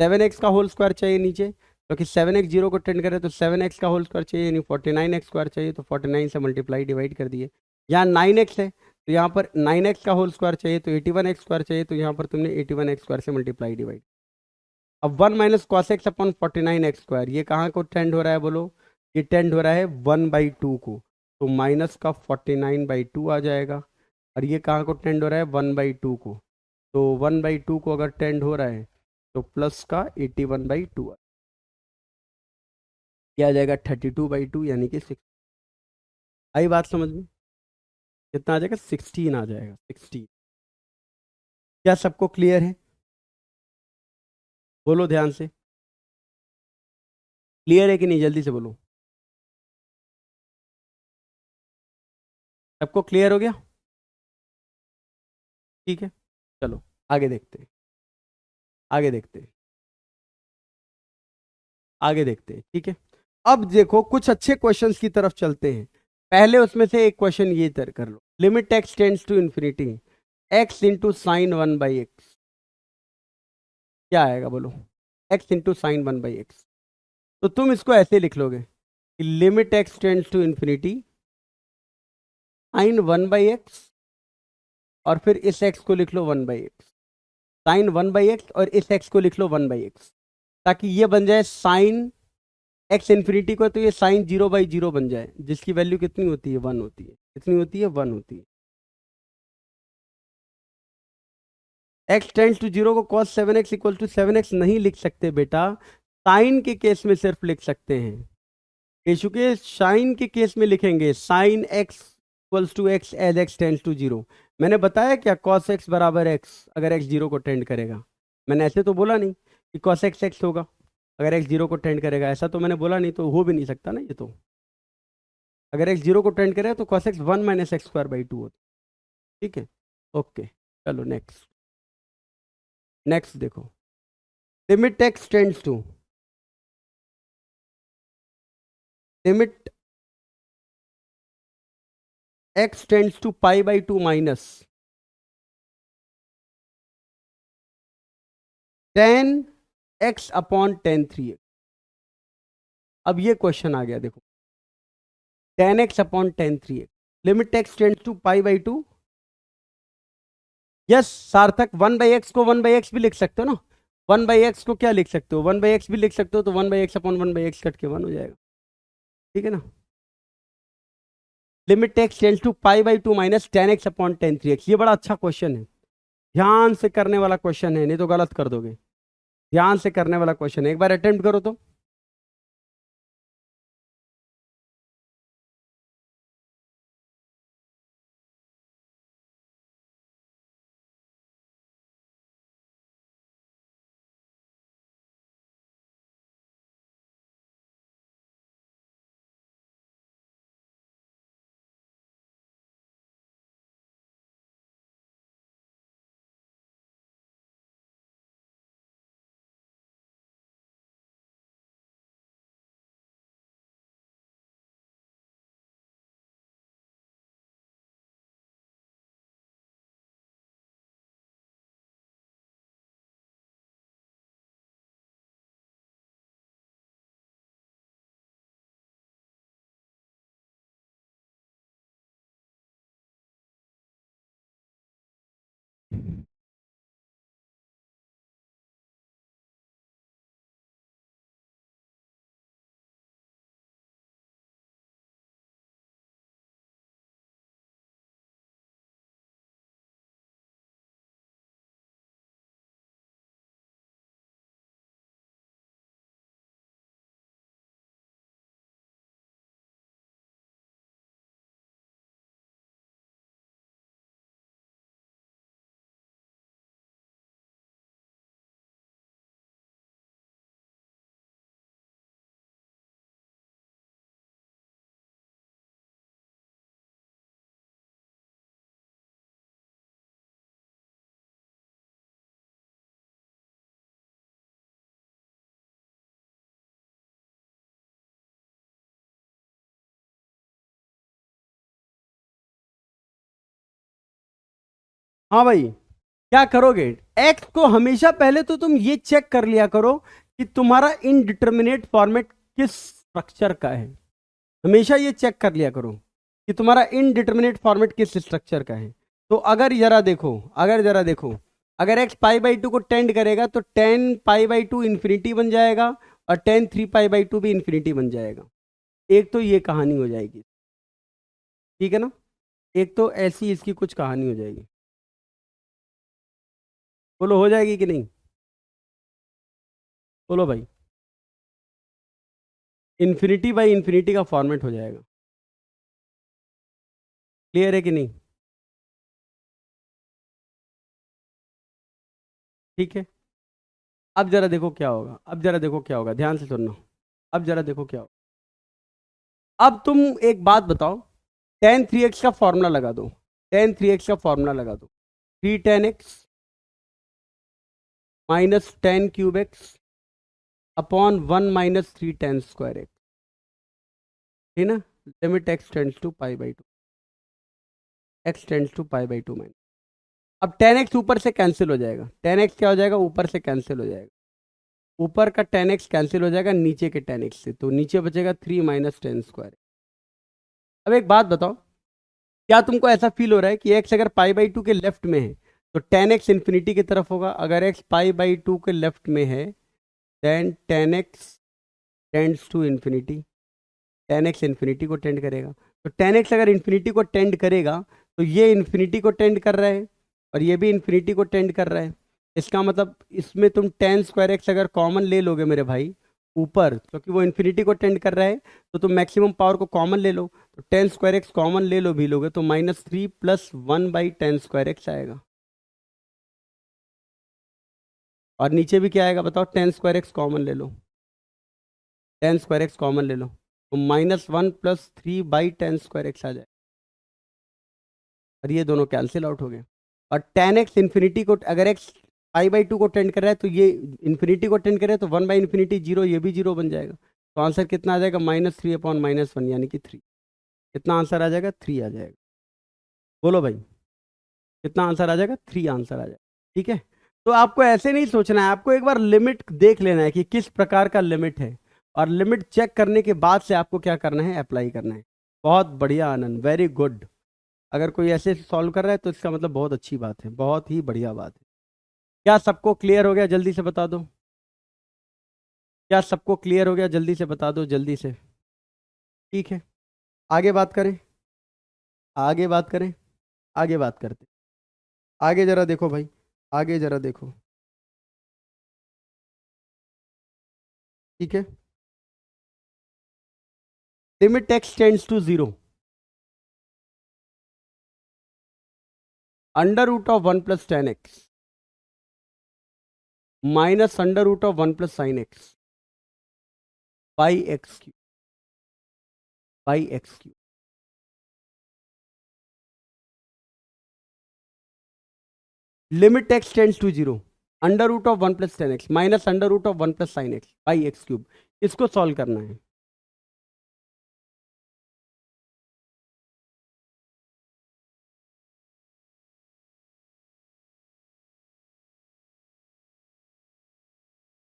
[SPEAKER 1] 7x का होल स्क्वायर चाहिए नीचे, क्योंकि 7x 0 को टेंड करे तो 7x का होल स्क्वायर चाहिए, यानी 49x स्क्वायर चाहिए, तो 49 से मल्टीप्लाई डिवाइड कर दिए। यहाँ 9x है तो यहाँ पर 9x का होल स्क्वायर चाहिए, तो 81x स्क्वायर चाहिए, तो यहाँ पर तुमने 81x स्क्वायर से मल्टीप्लाई डिवाइड। अब 1 minus cos x upon 49x square, ये कहाँ को टेंड हो रहा है बोलो, ये टेंड हो रहा है 1/2 को, तो माइनस का 49/2 आ जाएगा। और ये कहाँ को टेंड हो रहा है, 1/2 को, तो 1/2 को अगर टेंड हो रहा है तो प्लस का 81/2 क्या आ जाएगा, 32/2, यानी कि 6। आई बात समझ में? कितना आ जाएगा, 16 आ जाएगा, 16। क्या सबको क्लियर है? बोलो ध्यान से, क्लियर है कि नहीं, जल्दी से बोलो। सबको क्लियर हो गया? ठीक है, चलो आगे देखते हैं, आगे देखते हैं, आगे देखते हैं, ठीक है। अब देखो कुछ अच्छे क्वेश्चंस की तरफ चलते हैं। पहले उसमें से एक क्वेश्चन ये तर कर लो, limit x tends to infinity x into sine 1/x, क्या आएगा बोलो, एक्स इंटू साइन 1/x। तो तुम इसको ऐसे लिख लोगे कि limit x tends to infinity sine 1/x, और फिर इस एक्स को लिख लो 1/x, साइन 1/x, और इस एक्स को लिख लो 1/x, ताकि ये बन जाए साइन एक्स इन्फिनिटी को, तो ये साइन 0/0 बन जाए, जिसकी वैल्यू कितनी होती है, 1 होती है। कितनी होती है, 1 होती है। एक्स टेंड्स टू 0 को cos 7x equal to 7x नहीं लिख सकते बेटा, साइन के केस में सिर्फ लिख सकते हैं। केशु के साइन के केस में लिखेंगे sine x equals to x as x tends to 0। मैंने बताया क्या, cos x बराबर x अगर x 0 को टेंड करेगा। मैंने ऐसे तो बोला नहीं कि cos x x होगा अगर x 0 को टेंड करेगा, ऐसा तो मैंने बोला नहीं, तो हो भी नहीं सकता ना ये तो। अगर x 0 को टेंड करेगा तो cos x 1 minus x square by 2 होता है, ठीक है। ओके, चलो नेक्स्ट, नेक्स्ट देखो, limit x tends to, limit x tends to π/2 minus tan x upon tan 3x। अब ये क्वेश्चन आ गया देखो, tan x upon tan 3x, limit x tends to π/2। Yes Sarthak, 1/x को 1/x भी लिख सकते हो ना, 1/x को क्या लिख सकते हो, 1/x भी लिख सकते हो, तो 1/x अपॉन 1/x कट के 1 हो जाएगा, ठीक है ना। Limit x tends to π/2 minus tan x upon tan 3x, ये बड़ा अच्छा क्वेश्चन है, ध्यान से करने वाला क्वेश्चन है, नहीं तो गलत कर दोगे। ध्यान से करने वाला क्वेश्चन है, एक बार अटेम्प्ट करो तो। हाँ भाई, क्या करोगे? एक्स को हमेशा पहले तो तुम ये चेक कर लिया करो कि तुम्हारा इनडिटर्मिनेट फॉर्मेट किस स्ट्रक्चर का है। हमेशा ये चेक कर लिया करो कि तुम्हारा इनडिटर्मिनेट फॉर्मेट किस स्ट्रक्चर का है। तो अगर जरा देखो, अगर एक्स पाई बाई टू को टेंड करेगा तो ten pi by to infinity बन जाएगा, और ten three pi by to भी इन्फिनिटी बन जाएगा। एक तो ये कहानी हो जाएगी, ठीक है ना? एक तो ऐसी इसकी कुछ कहानी हो जाएगी। बोलो हो जाएगी कि नहीं? बोलो भाई। इन्फिनिटी बाई इन्फिनिटी का फॉर्मेट हो जाएगा। क्लियर है कि नहीं? ठीक है। अब जरा देखो क्या होगा, अब जरा देखो क्या होगा, ध्यान से सुनना। अब जरा देखो क्या होगा। अब तुम एक बात बताओ, टेन थ्री एक्स का फॉर्मूला लगा दो। टेन थ्री एक्स का फॉर्मूला लगा दो। Three tan x minus tan cube x upon one minus three tan square x, ठीक ना? Limit x tends to pi by two, x tends to pi by two minus. अब tan x ऊपर से cancel हो जाएगा, ten x क्या हो जाएगा? ऊपर से कैंसिल हो जाएगा। ऊपर का टेन एक्स कैंसिल हो जाएगा नीचे के टेन एक्स से, तो नीचे बचेगा थ्री माइनस टेन स्क्वायर। अब एक बात बताओ, क्या तुमको ऐसा फील हो रहा है कि एक्स अगर पाई बाई टू के लेफ्ट में है तो टेन एक्स इन्फिनिटी की तरफ होगा? अगर एक्स पाई बाई टू के लेफ्ट में है then tan x tends to infinity, tan x infinity को टेंड करेगा। तो टेन एक्स अगर इन्फिनिटी को टेंड करेगा तो ये इन्फिनिटी को टेंड कर रहा है, और ये भी इन्फिनिटी को टेंड कर रहा है। इसका मतलब इसमें तुम टेन स्क्वायर एक्स अगर कॉमन ले लोगे मेरे भाई ऊपर, क्योंकि वो इन्फिनिटी को टेंड कर रहा है, तो तुम मैक्सिमम पावर को कॉमन ले लो। तो टेन स्क्वायर एक्स कॉमन ले लो भी लोगे तो minus three plus one by ten square x आएगा। और नीचे भी क्या आएगा बताओ? टेन स्क्वायर एक्स कॉमन ले लो, टेन स्क्वायर एक्स कॉमन ले लो, तो minus one plus three by ten square x आ जाए। और ये दोनों कैंसिल आउट हो गए। और टेन एक्स इन्फिनिटी को, अगर एक्स पाई बाई टू को टेंड कर रहा है तो ये इन्फिनिटी को टेंड कर रहा है, तो वन बाई इन्फिनिटी जीरो, ये भी जीरो बन जाएगा। तो आंसर कितना आ जाएगा? Minus three upon minus one, यानी कि थ्री। कितना आंसर आ जाएगा? थ्री आ जाएगा। बोलो भाई, कितना आंसर आ जाएगा? थ्री आंसर आ जाएगा। ठीक है। तो आपको ऐसे नहीं सोचना है, आपको एक बार लिमिट देख लेना है कि किस प्रकार का लिमिट है, और लिमिट चेक करने के बाद से आपको क्या करना है? अप्लाई करना है। बहुत बढ़िया आनंद, वेरी गुड। अगर कोई ऐसे सॉल्व कर रहा है तो इसका मतलब बहुत अच्छी बात है, बहुत ही बढ़िया बात है। क्या सबको क्लियर हो गया? जल्दी से बता दो। क्या सबको क्लियर हो गया? जल्दी से बता दो, जल्दी से। ठीक है, आगे बात करें, आगे बात करें, आगे बात करते। आगे जरा देखो भाई, आगे जरा देखो। ठीक है। Limit x tends to zero, under root of one plus tan x minus under root of one plus sine x by x cube, by x cube. Limit x tends to zero, under root of one plus tan x minus under root of one plus sine x by x cube. इसको solve करना है।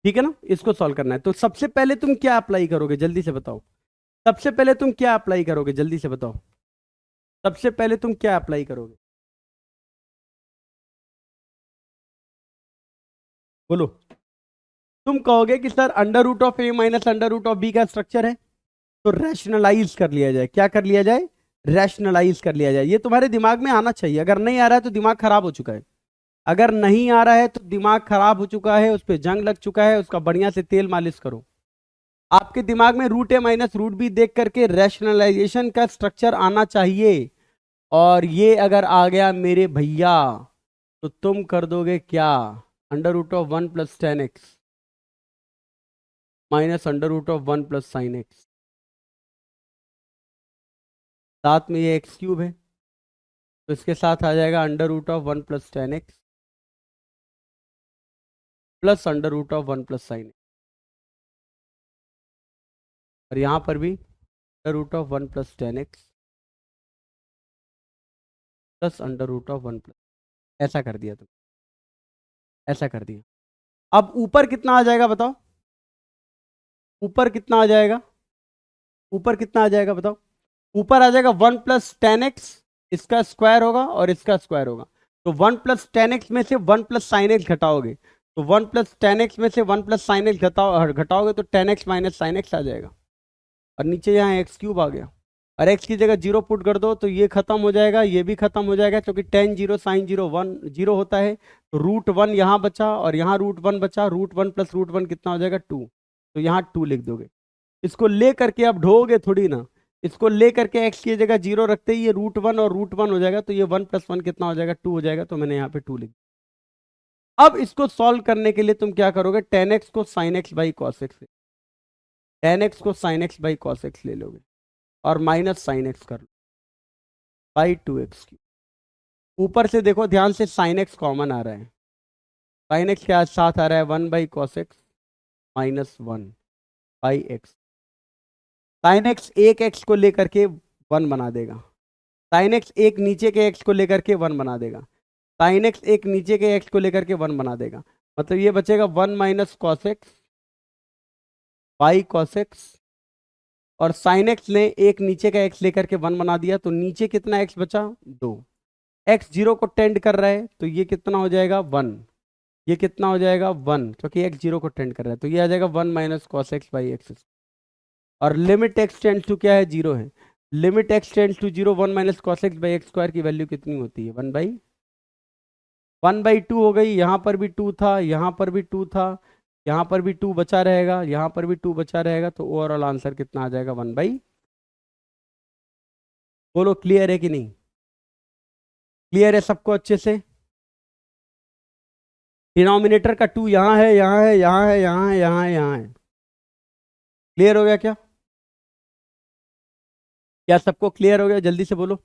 [SPEAKER 1] ठीक है ना? इसको solve करना है, तो सबसे पहले तुम क्या अप्लाई करोगे? जल्दी से बताओ। सबसे पहले तुम क्या अप्लाई करोगे? जल्दी से बताओ। सबसे पहले तुम क्या अप्लाई करोगे? बोलो। तुम कहोगे कि sir under root of a minus under root of b का स्ट्रक्चर है, तो रैशनलाइज कर लिया जाए। क्या कर लिया जाए? रैशनलाइज कर लिया जाए। ये तुम्हारे दिमाग में आना चाहिए। अगर नहीं आ रहा है तो दिमाग खराब हो चुका है। अगर नहीं आ रहा है तो दिमाग खराब हो चुका है, उस पर जंग लग चुका है, उसका बढ़िया से तेल मालिश करो। आपके दिमाग में रूट ए माइनस रूट बी देख करके रैशनलाइजेशन का स्ट्रक्चर आना चाहिए। और ये अगर आ गया मेरे भैया, तो तुम कर दोगे क्या? Under root of one plus tan x minus under root of one plus sine x, साथ में ये एक्स क्यूब है, तो इसके साथ आ जाएगा under root of one plus tan x plus under root of one plus sine x. और यहां पर भी under root of one plus tan x plus under root of one plus. ऐसा कर दिया तुम, ऐसा कर दिया। अब ऊपर कितना आ जाएगा बताओ, ऊपर कितना आ जाएगा, ऊपर कितना आ जाएगा बताओ। ऊपर आ जाएगा 1 + tan x, इसका स्क्वायर होगा और इसका स्क्वायर होगा। तो 1 + tan x में से 1 + sin x घटाओगे, तो 1 + tan x में से 1 + sin x घटाओगे तो tan x - sin x आ जाएगा। और नीचे यहाँ x³ आ गया, और x की जगह 0 पुट कर दो तो ये खत्म हो जाएगा, ये भी खत्म हो जाएगा, क्योंकि tan 0 sin 0 1 0 होता है। तो √1 यहाँ बचा और यहाँ √1 बचा, √1 + √1 कितना हो जाएगा 2, तो यहाँ 2 लिख दोगे। इसको ले करके अब ढोगे थोड़ी ना, इसको ले करके x की जगह 0 रखते ही ये √1 और √1 हो जाएगा, तो ये 1 + 1 कितना हो जाएगा 2 हो जाएगा, तो मैंने यहाँ पे 2 लिख दिया। अब इसको सॉल्व करने के लिए तुम क्या करोगे, tan x को sin x by cos x, tan x को sin x by cos x ले लोगे और माइनस sin x कर लो बाई 2x। ऊपर से देखो ध्यान से, sin x कॉमन आ रहा है, sin x के साथ आ रहा है 1/cos x -1/x। sin x एक x को लेकर के 1 बना देगा, sin x एक नीचे के x को लेकर के 1 बना देगा, sin x एक नीचे के x को लेकर के 1 बना देगा। मतलब ये बचेगा 1 - cos x by cos x, और sin x ने एक नीचे का x लेकर के 1 बना दिया, तो नीचे कितना x बचा 2। x 0 को टेंड कर रहा है तो ये कितना हो जाएगा 1, ये कितना हो जाएगा 1, क्योंकि x 0 को टेंड कर रहा है, तो ये आ जाएगा 1 - cos x बाई x। और लिमिट x टेंड्स टू क्या है 0 है, limit x tends to 0 1 - cos x by x² की वैल्यू कितनी होती है 1/2 हो गई। यहाँ पर भी 2 था, यहाँ पर भी 2 था, यहाँ पर भी 2 बचा रहेगा, यहाँ पर भी 2 बचा रहेगा, तो ओवरऑल आंसर कितना आ जाएगा 1/। बोलो क्लियर है कि नहीं, क्लियर है सबको अच्छे से। डिनोमिनेटर का 2 यहाँ है, यहाँ है, यहाँ है, यहाँ है, यहाँ है, यहाँ है। क्लियर हो गया क्या, क्या सबको क्लियर हो गया, जल्दी से बोलो,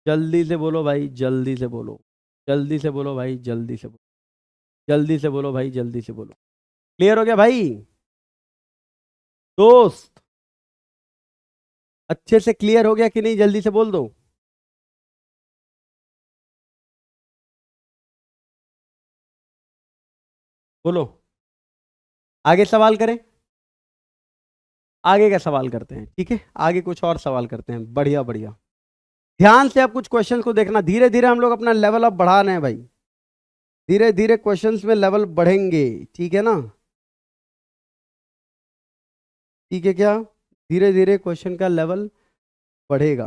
[SPEAKER 1] जल्दी से बोलो भाई, जल्दी से बोलो, जल्दी से बोलो भाई, जल्दी से बोलो, जल्दी से बोलो भाई, जल्दी से बोलो। क्लियर हो गया भाई दोस्त, अच्छे से क्लियर हो गया कि नहीं, जल्दी से बोल दो। बोलो, आगे सवाल करें, आगे का सवाल करते हैं, ठीक है, आगे कुछ और सवाल करते हैं, बढ़िया बढ़िया। ध्यान से आप कुछ क्वेश्चंस को देखना, धीरे धीरे हम लोग अपना लेवल अप बढ़ा रहे हैं भाई, धीरे धीरे क्वेश्चंस में लेवल बढ़ेंगे, ठीक है ना, ठीक है क्या, धीरे धीरे क्वेश्चन का लेवल बढ़ेगा।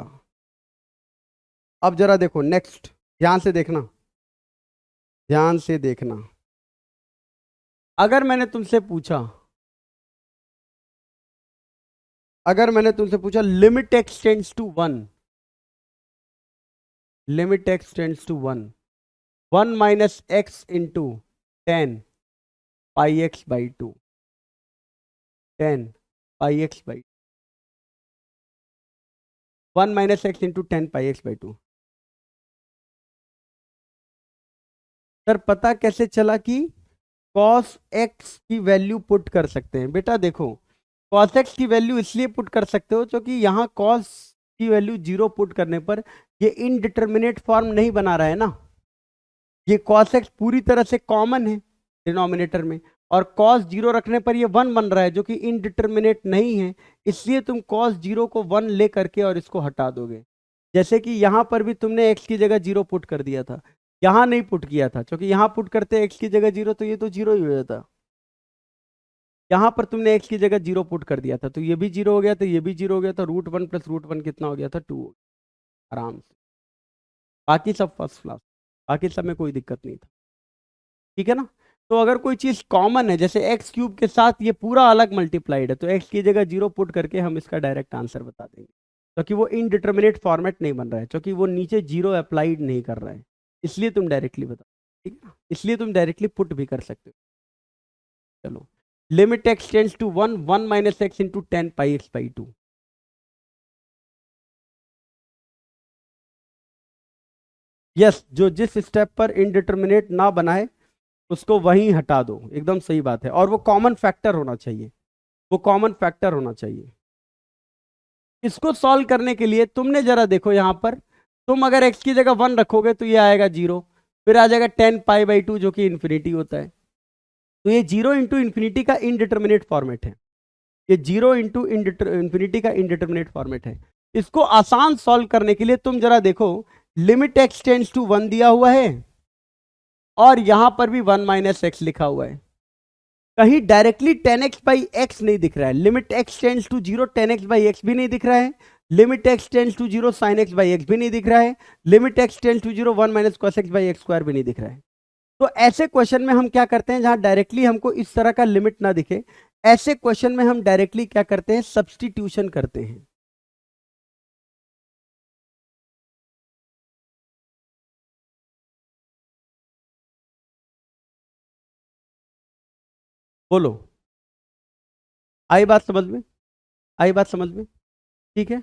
[SPEAKER 1] अब जरा देखो नेक्स्ट, ध्यान से देखना, ध्यान से देखना। अगर मैंने तुमसे पूछा, अगर मैंने तुमसे पूछा limit x tends to 1, limit x tends to 1, 1 - x into 10πx/2, 10πx/2, 1 - x into 10πx/2। Sir पता कैसे चला कि cos x की वैल्यू पुट कर सकते हैं, बेटा देखो cos x की वैल्यू इसलिए पुट कर सकते हो क्योंकि यहाँ cos की वैल्यू 0 पुट करने पर ये इनडिटर्मिनेट फॉर्म नहीं बना रहा है ना, ये cos x पूरी तरह से कॉमन है डिनोमिनेटर में, और cos 0 रखने पर ये 1 बन रहा है जो कि इनडिटर्मिनेट नहीं है, इसलिए तुम cos 0 को 1 ले करके और इसको हटा दोगे। जैसे कि यहां पर भी तुमने x की जगह 0 पुट कर दिया था, यहां नहीं पुट किया था, क्योंकि यहां पुट करते x की जगह 0 तो ये तो 0 ही हो जाता, यहां पर तुमने x की जगह 0 पुट कर दिया था तो ये भी 0 हो गया, तो ये भी 0 हो गया, तो √1 + √1 कितना हो गया था 2, आराम से। बाकी सब फर्स्ट क्लास, बाकी सब में कोई दिक्कत नहीं था, ठीक है ना। तो अगर कोई चीज कॉमन है, जैसे x³ के साथ ये पूरा अलग मल्टीप्लाइड है, तो x की जगह 0 पुट करके हम इसका डायरेक्ट आंसर बता देंगे, क्योंकि वो इनडिटर्मिनेट फॉर्मेट नहीं बन रहा है, क्योंकि वो नीचे 0 अप्लाइड नहीं कर रहा है, इसलिए तुम डायरेक्टली बता, ठीक है ना, इसलिए तुम डायरेक्टली पुट भी कर सकते हो। चलो, limit x tends to 1, 1 - x into 10πx/2। Yes, जो जिस स्टेप पर इनडिटर्मिनेट ना बनाए उसको वहीं हटा दो, एकदम सही बात है, और वो कॉमन फैक्टर होना चाहिए, वो कॉमन फैक्टर होना चाहिए। इसको सॉल्व करने के लिए तुमने जरा देखो यहां पर तुम अगर x की जगह 1 रखोगे तो ये आएगा 0, फिर आ जाएगा 10 पाई/2 जो कि इन्फिनिटी होता है। तो ये 0 × इन्फिनिटी का इनडिटर्मिनेट फॉर्मेट है। ये 0 × इन्फिनिटी का इनडिटर्मिनेट फॉर्मेट है। इसको आसान सॉल्व करने के लिए तुम जरा देखो, लिमिट x टेंड्स टू 1 दिया हुआ है और यहां पर भी 1 - x लिखा हुआ है। कहीं डायरेक्टली 10x/x नहीं दिख रहा है। Limit x tends to 0 10x/x भी नहीं दिख रहा है। Limit x tends to 0 sin x/x भी नहीं दिख रहा है। Limit x tends to 0 1 - cos x/x² भी नहीं दिख रहा है। तो ऐसे क्वेश्चन में हम क्या करते हैं, जहां डायरेक्टली हमको इस तरह का लिमिट ना दिखे, ऐसे क्वेश्चन में हम डायरेक्टली क्या करते हैं, सब्स्टिट्यूशन करते हैं। बोलो, आई बात समझ में? आई बात समझ में? ठीक है,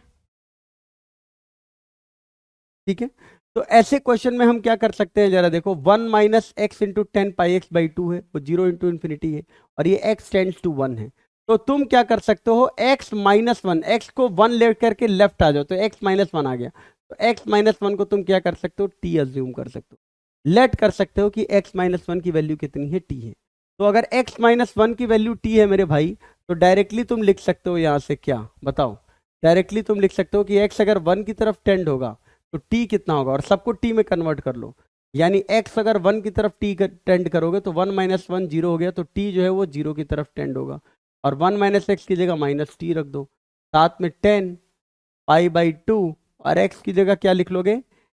[SPEAKER 1] ठीक है। तो ऐसे क्वेश्चन में हम क्या कर सकते हैं, जरा देखो, 1 - x इंटू 10 πx/2 है, वो 0 × इन्फिनिटी है, और ये x टेंड्स टू 1 है। तो तुम क्या कर सकते हो, x - 1, x को 1 ले करके लेफ्ट आ जाओ तो x - 1 आ गया। तो x - 1 को तुम क्या कर सकते हो, t अज्यूम कर सकते हो। लेट कर सकते हो कि x - 1 की वैल्यू कितनी है, t है। तो अगर x - 1 की वैल्यू t है मेरे भाई, तो डायरेक्टली तुम लिख सकते हो यहां से क्या, बताओ। डायरेक्टली तुम लिख सकते हो कि x अगर 1 की तरफ टेंड होगा तो t कितना होगा, और सबको t में कन्वर्ट कर लो। यानी x अगर 1 की तरफ t टेंड करोगे तो 1 - 1 0 हो गया, तो t जो है वो 0 की तरफ टेंड होगा। और 1 - x की जगह -t रख दो, साथ में 10 π/2, और x की जगह क्या लिख लोगे,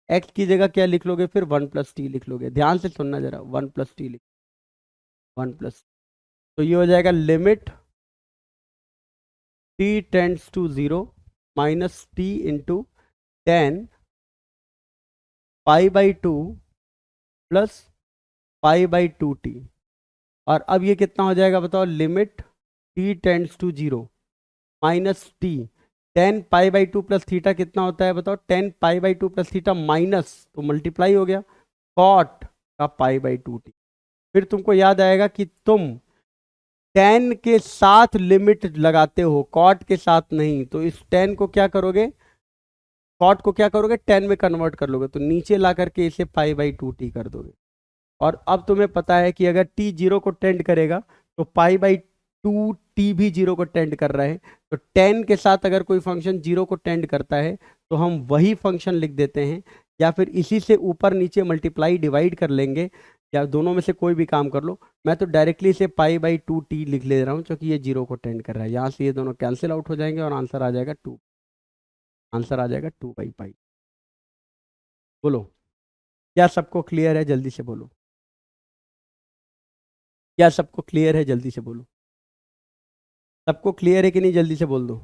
[SPEAKER 1] x की जगह क्या लिख लोगे, फिर 1 + t लिख लोगे। ध्यान से सुनना जरा, 1 + t लिख, 1 +, तो ये हो जाएगा limit t tends to 0 -t into 10 π/2 plus π/2t। और अब ये कितना हो जाएगा बताओ, limit t tends to 0 -t, 10 π/2 plus theta कितना होता है बताओ, 10 π/2 प्लस थीटा माइनस, तो मल्टीप्लाई हो गया कॉट का π/2t। फिर तुमको याद आएगा कि तुम 10 के साथ लिमिट लगाते हो, कॉट के साथ नहीं। तो इस 10 को क्या करोगे, कॉट को क्या करोगे, 10 में कन्वर्ट कर लोगे, तो नीचे ला करके इसे π/2t कर दोगे। और अब तुम्हें पता है कि अगर t 0 को टेंड करेगा तो π/2t भी 0 को टेंड कर रहा है। तो 10 के साथ अगर कोई फंक्शन 0 को टेंड करता है तो हम वही फंक्शन लिख देते हैं, या फिर इसी से ऊपर नीचे मल्टीप्लाई डिवाइड कर लेंगे, या दोनों में से कोई भी काम कर लो। मैं तो डायरेक्टली इसे π/2t लिख ले रहा हूँ क्योंकि ये 0 को टेंड कर रहा है। यहाँ से ये दोनों कैंसिल आउट हो जाएंगे और आंसर आ जाएगा 2, आंसर आ जाएगा 2/π। बोलो, क्या सबको क्लियर है, जल्दी से बोलो। क्या सबको क्लियर है, जल्दी से बोलो। सबको क्लियर है कि नहीं, जल्दी से बोल दो।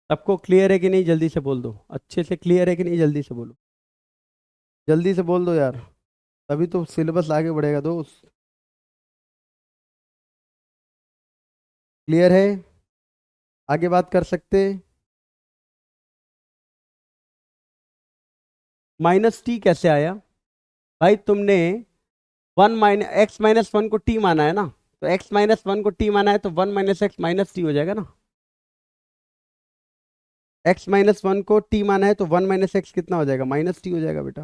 [SPEAKER 1] सबको क्लियर है कि नहीं, जल्दी से बोल दो। अच्छे से क्लियर है कि नहीं, जल्दी से बोलो। जल्दी से बोल दो यार, तभी तो सिलेबस आगे बढ़ेगा दोस्त। क्लियर है, आगे बात कर सकते। -t कैसे आया भाई, तुमने x - 1 को t माना है ना, तो x - 1 को t माना है तो 1 - x -t हो जाएगा ना। x - 1 को t माना है तो 1 - x कितना हो जाएगा, -t हो जाएगा बेटा।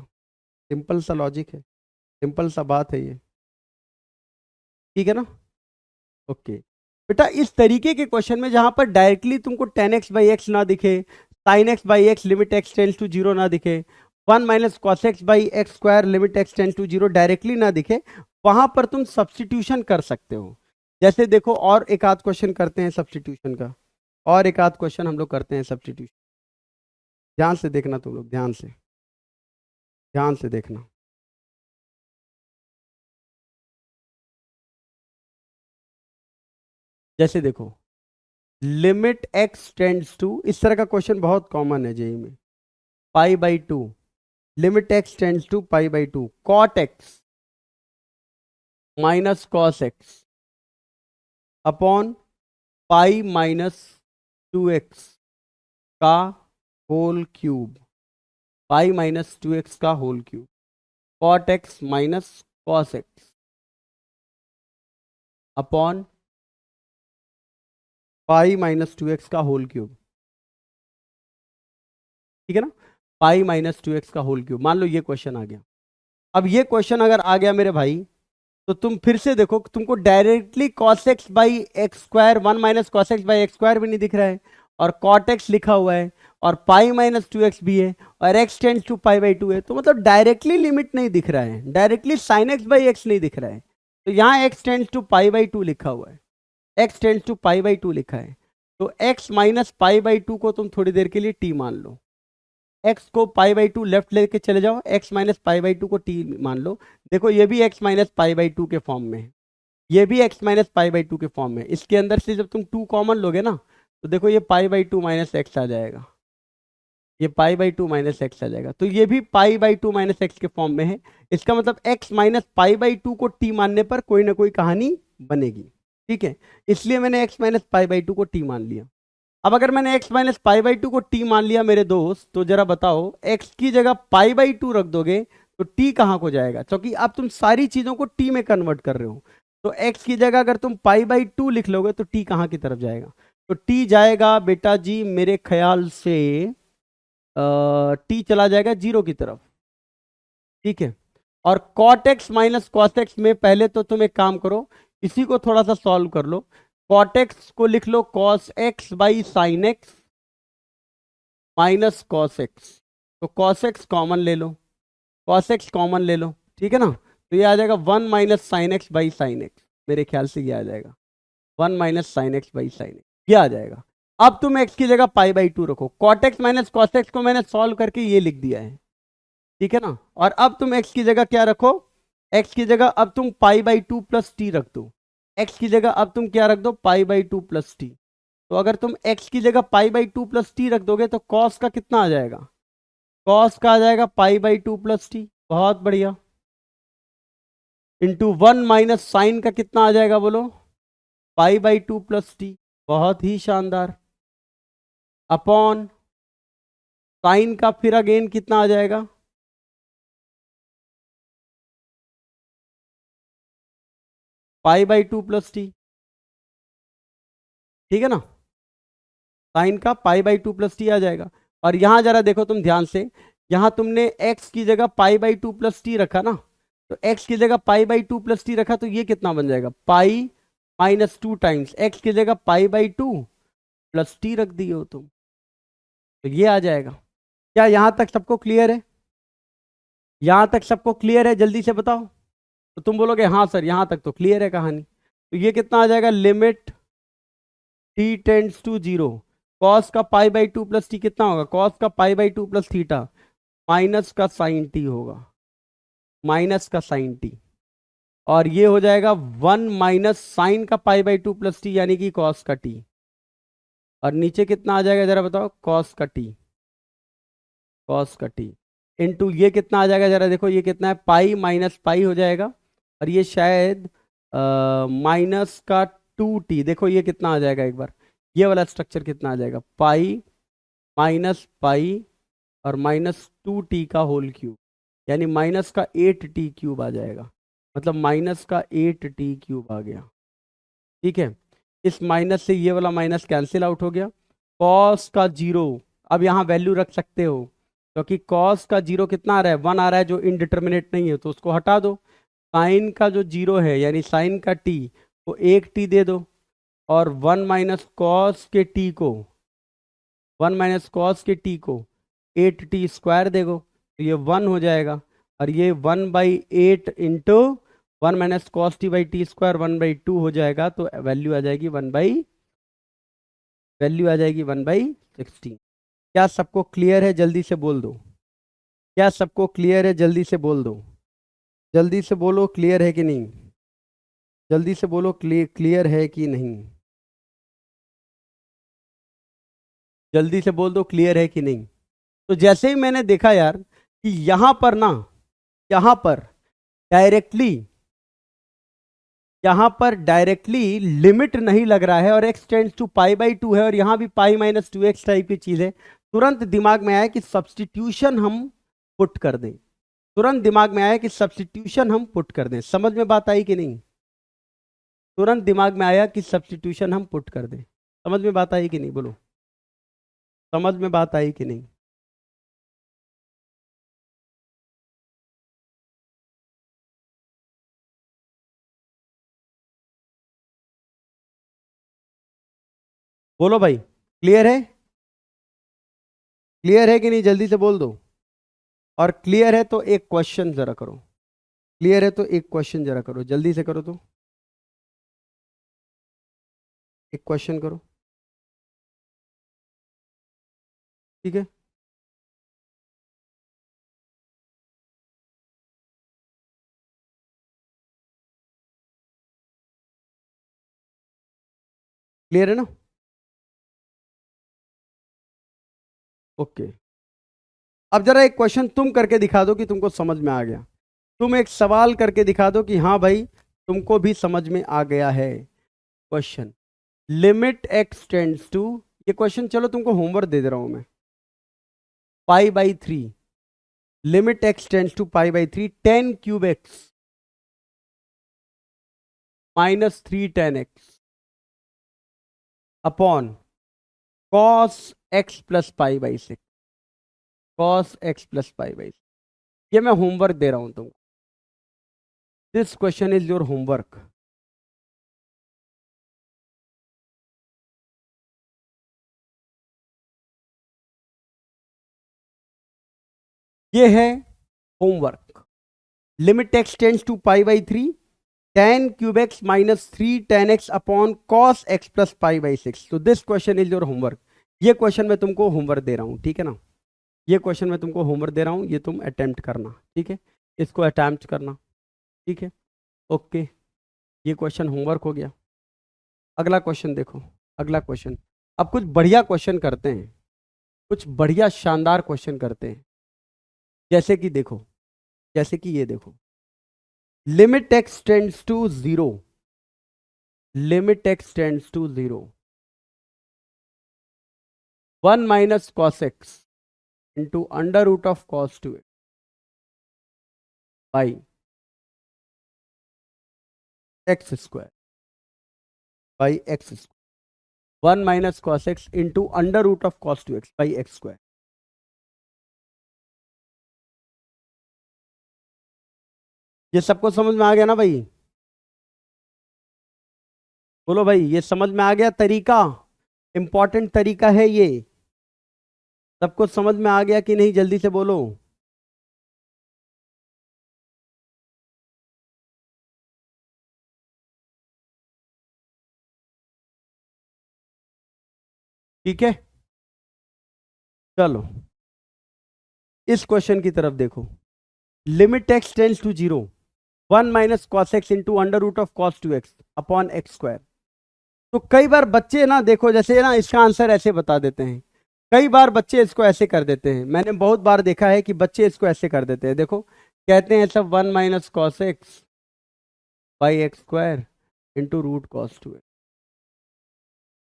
[SPEAKER 1] सिंपल सा लॉजिक है, सिंपल सा बात है ये, ठीक है ना। ओके बेटा, इस तरीके के क्वेश्चन में जहां पर डायरेक्टली तुमको 10x/x ना दिखे, sin x/x limit x tends to 0 ना दिखे, 1 - cos x/x² limit x tends to 0 directly ना दिखे, वहां पर तुम सब्स्टिट्यूशन कर सकते हो। जैसे देखो, और एक आध क्वेश्चन करते हैं सब्स्टिट्यूशन का, और एक आध क्वेश्चन हम लोग करते हैं सब्स्टिट्यूशन। ध्यान से देखना तुम लोग, ध्यान से, ध्यान से देखना। जैसे देखो, लिमिट x टेंड्स टू, इस तरह का क्वेश्चन बहुत कॉमन है जेई में, π/2, limit x tends to π/2 cot x minus cos x upon π - 2x का होल क्यूब, π - 2x का whole cube, cot x minus cos x upon pi minus two x का whole cube, ठीक है ना, pi minus two x का whole cube. मान लो ये क्वेश्चन आ गया। अब ये क्वेश्चन अगर आ गया मेरे भाई, तो तुम फिर से देखो, तुमको directly cos x by x square, 1 - cos x/x² भी नहीं दिख रहा है, और cot x लिखा हुआ है, और पाई माइनस टू एक्स भी है, और x tends to pi by two है, तो मतलब डायरेक्टली लिमिट नहीं दिख रहा है, directly sine x by x नहीं दिख रहा है। तो यहाँ x tends to pi by two लिखा हुआ है, x tends to pi by two लिखा है, तो x minus pi by two को तुम थोड़ी देर के लिए t मान लो, x को पाई बाई टू लेफ्ट लेके चले जाओ, x minus pi by two को t मान लो। देखो ये भी x minus pi by two के फॉर्म में है, ये भी x minus pi by two के फॉर्म में है। इसके अंदर से जब तुम टू कॉमन लोगे ना, तो देखो ये pi by two minus x आ जाएगा, ये pi by two minus x आ जाएगा, तो ये भी pi by two minus x के फॉर्म में है। इसका मतलब x minus pi by two को t मानने पर कोई ना कोई कहानी बनेगी, ठीक है, इसलिए मैंने x minus pi by two को t मान लिया। अब अगर मैंने x minus pi by two को t मान लिया मेरे दोस्त, तो जरा बताओ x की जगह पाई बाई टू रख दोगे तो t कहाँ को जाएगा, क्योंकि अब तुम सारी चीजों को t में कन्वर्ट कर रहे हो, तो x की जगह अगर तुम पाई बाई टू लिख लोगे तो t कहाँ की तरफ जाएगा, तो t जाएगा बेटा जी मेरे ख्याल से t चला जाएगा जीरो की तरफ, ठीक है। और cot x minus cos x में पहले तो तुम एक काम करो, इसी को थोड़ा सा सॉल्व कर लो। cot x को लिख लो cos x by sine x minus cos x, तो cos x कॉमन ले लो, cos x कॉमन ले लो, ठीक है ना, तो ये आ जाएगा 1 minus sign x by sine x, मेरे ख्याल से ये आ जाएगा 1 minus sign x by sine x, ये आ जाएगा। अब तुम x की जगह पाई बाई टू रखो, cot x minus cos x को मैंने सॉल्व करके ये लिख दिया है, ठीक है ना, और अब तुम x की जगह क्या रखो, x की जगह अब तुम पाई बाई टू प्लस टी रख दो, x की जगह अब तुम क्या रख दो, पाई बाई टू प्लस टी। तो अगर तुम x की जगह पाई बाई टू प्लस टी रख दोगे तो cos का कितना आ जाएगा, cos का आ जाएगा pi by two plus T, बहुत बढ़िया, इंटू 1 माइनस साइन का कितना आ जाएगा बोलो, पाई बाई टू प्लस टी, बहुत ही शानदार, अपॉन साइन का फिर अगेन कितना आ जाएगा, pi by two plus t, ठीक है ना, साइन का pi by two plus t आ जाएगा। और यहां जरा देखो तुम ध्यान से, यहां तुमने x की जगह पाई बाई टू प्लस टी रखा ना, तो x की जगह पाई बाई टू प्लस टी रखा, तो ये कितना बन जाएगा, पाई माइनस टू टाइम्स x की जगह पाई बाई टू प्लस टी रख दिए हो तुम, तो ये आ जाएगा। क्या यहां तक सबको क्लियर है, यहां तक सबको क्लियर है, जल्दी से बताओ। तो तुम बोलोगे हाँ सर यहां तक तो क्लियर है कहानी, तो ये कितना आ जाएगा, limit t tends to zero, cos का pi by two plus t कितना होगा, कॉस का pi by two plus theta minus का साइन टी होगा, माइनस का साइन टी, और ये हो जाएगा 1 माइनस साइन का pi by two plus t यानी कि कॉस का टी, और नीचे कितना आ जाएगा जरा बताओ, कॉस का टी, कॉस का टी इंटू ये कितना आ जाएगा जरा देखो, ये कितना है, पाई माइनस पाई हो जाएगा, और ये शायद माइनस का टू टी, देखो ये कितना आ जाएगा एक बार, ये वाला स्ट्रक्चर कितना आ जाएगा, पाई माइनस पाई और माइनस टू टी का होल क्यूब, यानी माइनस का 8t क्यूब आ जाएगा, मतलब माइनस का 8t क्यूब आ गया, ठीक है। इस माइनस से ये वाला माइनस कैंसिल आउट हो गया, कॉस का जीरो, अब यहाँ वैल्यू रख सकते हो, क्योंकि कॉस का जीरो कितना आ रहा है, 1 आ रहा है जो इनडिटर्मिनेट नहीं है, तो उसको हटा दो, साइन का जो जीरो है यानी साइन का टी को 1t दे दो, और 1 माइनस कॉस के टी को 1 माइनस कॉस के टी को 8t स्क्वायर देगो, तो ये 1 हो जाएगा, और ये 1/8 into 1 minus cos T by T square 1/2 हो जाएगा, तो वैल्यू आ जाएगी 1/16। क्या सबको क्लियर है, जल्दी से बोल दो, क्या सबको क्लियर है, जल्दी से बोल दो, जल्दी से बोलो क्लियर है कि नहीं, जल्दी से बोलो क्लियर है कि नहीं, जल्दी से बोल दो क्लियर है कि नहीं। तो जैसे ही मैंने देखा यार कि यहां पर ना, यहां पर डायरेक्टली, यहां पर डायरेक्टली लिमिट नहीं लग रहा है, और x tends to pi by two है, और यहां भी pi minus two x type की चीज है, तुरंत दिमाग में आया कि सब्सटीट्यूशन हम पुट कर दें, तुरंत दिमाग में आया कि सब्सटीट्यूशन हम पुट कर दें, समझ में बात आई कि नहीं, तुरंत दिमाग में आया कि सब्सटीट्यूशन हम पुट कर दें, समझ में बात आई कि नहीं, बोलो समझ में बात आई कि नहीं। बोलो भाई, क्लियर है, क्लियर है कि नहीं, जल्दी से बोल दो। और क्लियर है तो एक क्वेश्चन जरा करो, क्लियर है तो एक क्वेश्चन जरा करो, जल्दी से करो तो, एक क्वेश्चन करो, ठीक है। क्लियर है ना, ओके। अब जरा एक क्वेश्चन तुम करके दिखा दो कि तुमको समझ में आ गया। तुम एक सवाल करके दिखा दो कि हाँ भाई तुमको भी समझ में आ गया है। Question, limit x tends to, ये क्वेश्चन चलो तुमको होमवर्क दे दे रहा हूं मैं। π/3, limit x tends to π/3, 10³ x -3 tan x अपॉन cos x plus π/6, cos x plus π/6। ये मैं होमवर्क दे रहा हूं तुमको, this question is your homework. ये है homework. Limit x tends to π/3, 10³ x -3 tan x अपॉन cos x प्लस π/6। तो this question is your homework. ये क्वेश्चन मैं तुमको होमवर्क दे रहा हूं, ठीक है ना, ये क्वेश्चन मैं तुमको होमवर्क दे रहा हूं, ये तुम अटेम्प्ट करना, ठीक है, इसको अटेम्प्ट करना, ठीक है, ओके। ये क्वेश्चन होमवर्क हो गया। अगला क्वेश्चन देखो, अगला क्वेश्चन। अब कुछ बढ़िया क्वेश्चन करते हैं, कुछ बढ़िया शानदार क्वेश्चन करते हैं। जैसे कि देखो, जैसे कि ये देखो, limit x tends to 0, limit x tends to 0, 1 - cos x into under root of cos 2x by x square, by x square, 1 - cos x into under root of cos 2x by x square. ये सबको समझ में आ गया ना भाई, बोलो भाई, ये समझ में आ गया तरीका, इंपॉर्टेंट तरीका है ये, सबको समझ में आ गया कि नहीं, जल्दी से बोलो। ठीक है, चलो इस क्वेश्चन की तरफ देखो। Limit x tends to 0, 1 - cos x into under root of cos 2x upon x square. तो कई बार बच्चे ना देखो, जैसे ना इसका आंसर ऐसे बता देते हैं, कई बार बच्चे इसको ऐसे कर देते हैं, मैंने बहुत बार देखा है कि बच्चे इसको ऐसे कर देते हैं। देखो कहते हैं सब 1 - cos x by x square into root cos 2x,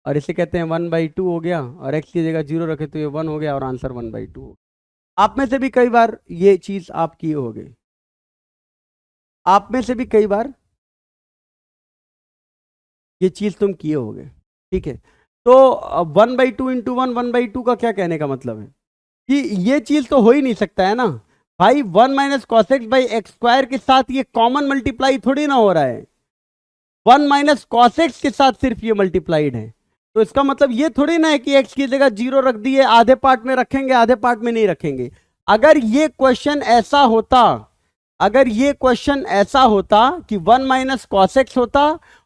[SPEAKER 1] और इसे कहते हैं 1/2 हो गया, और x की जगह 0 रखे तो ये 1 हो गया, और आंसर 1/2 हो गया। आप में से भी कई बार ये चीज आप किए होगे, आप में से भी कई बार ये चीज तुम किए होगे, ठीक है। तो 1/2 इंटू 1/2 का क्या कहने का मतलब है कि ये चीज तो हो ही नहीं सकता है ना भाई। 1 - cos x by x square के साथ ये कॉमन मल्टीप्लाई थोड़ी ना हो रहा है, 1 - cos x के साथ सिर्फ ये मल्टीप्लाइड है। तो इसका मतलब ये थोड़ी ना है कि x की जगह 0 रख दिए, आधे पार्ट में रखेंगे आधे पार्ट में नहीं रखेंगे। अगर ये क्वेश्चन ऐसा होता, अगर ये क्वेश्चन ऐसा होता कि 1 - cos x होता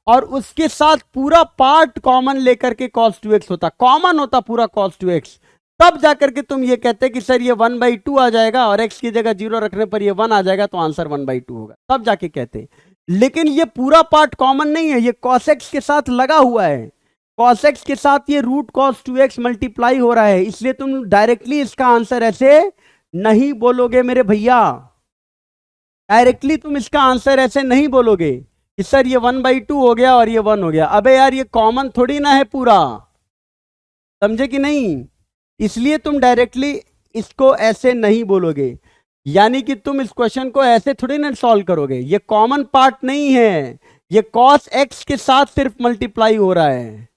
[SPEAKER 1] और उसके साथ पूरा पार्ट कॉमन लेकर के cos 2x होता, कॉमन होता पूरा cos 2x, तब जाकर के तुम ये कहते कि सर ये 1/2 आ जाएगा और x की जगह 0 रखने पर ये 1 आ जाएगा, तो आंसर 1/2 होगा, तब जाके कहते। लेकिन ये पूरा पार्ट कॉमन नहीं है, ये cos x के साथ लगा हुआ है, cos x के साथ ये रूट cos 2x मल्टीप्लाई हो रहा है, इसलिए तुम डायरेक्टली इसका आंसर ऐसे नहीं बोलोगे मेरे भैया, डायरेक्टली तुम इसका आंसर ऐसे नहीं बोलोगे कि सर ये 1/2 हो गया और ये 1 हो गया। अबे यार ये कॉमन थोड़ी ना है पूरा, समझे कि नहीं, इसलिए तुम डायरेक्टली इसको ऐसे नहीं बोलोगे। यानी कि तुम इस क्वेश्चन को ऐसे थोड़ी ना सॉल्व करोगे, ये कॉमन पार्ट नहीं है, ये cos x के साथ सिर्फ मल्टीप्लाई हो रहा है,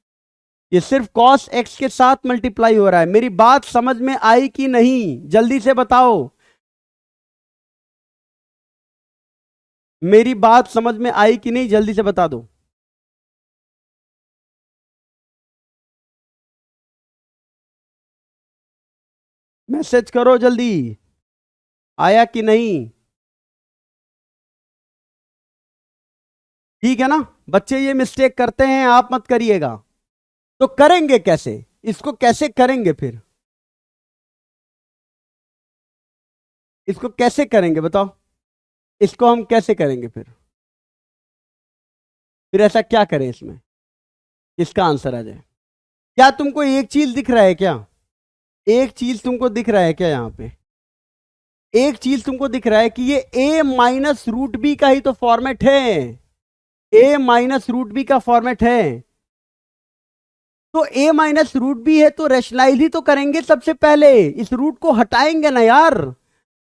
[SPEAKER 1] ये सिर्फ cos x के साथ मल्टीप्लाई हो रहा है। मेरी बात समझ में आई कि नहीं, जल्दी से बताओ। मेरी बात समझ में आई कि नहीं, जल्दी से बता दो। मैसेज करो जल्दी, आया कि नहीं। ठीक है ना, बच्चे ये मिस्टेक करते हैं, आप मत करिएगा। तो करेंगे कैसे, इसको कैसे करेंगे फिर, इसको कैसे करेंगे बताओ, इसको हम कैसे करेंगे फिर ऐसा क्या करें इसमें, इसका आंसर आ जाए। क्या तुमको एक चीज दिख रहा है क्या, एक चीज तुमको दिख रहा है क्या यहां पे, एक चीज तुमको दिख रहा है कि ये a माइनस रूट बी का ही तो फॉर्मेट है, a माइनस रूट बी का फॉर्मेट है। तो a माइनस रूट बी है तो रैशनलाइज ही तो करेंगे सबसे पहले, इस रूट को हटाएंगे ना यार,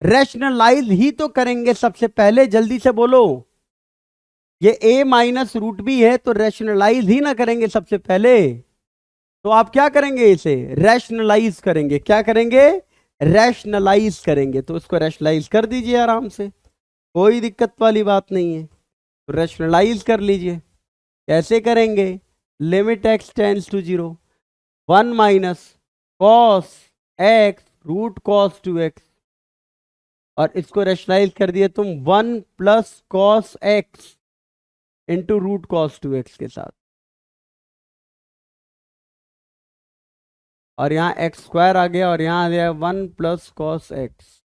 [SPEAKER 1] रैशनलाइज ही तो करेंगे सबसे पहले, जल्दी से बोलो। ये a माइनस रूट बी है तो रैशनलाइज ही ना करेंगे सबसे पहले। तो आप क्या करेंगे, इसे रैशनलाइज करेंगे, क्या करेंगे, रैशनलाइज करेंगे। तो उसको रैशनलाइज कर दीजिए आराम से, कोई दिक्कत वाली बात नहीं है। तो रैशनलाइज कर लीजिए, कैसे करेंगे, limit x tends to 0, 1 minus cos x root cos 2x, और इसको रैशनलाइज कर दिए तुम 1 plus cos x into root cos 2x के साथ, और यहां एक्स स्क्वायर आ गया, और यहां आ गया 1 plus cos x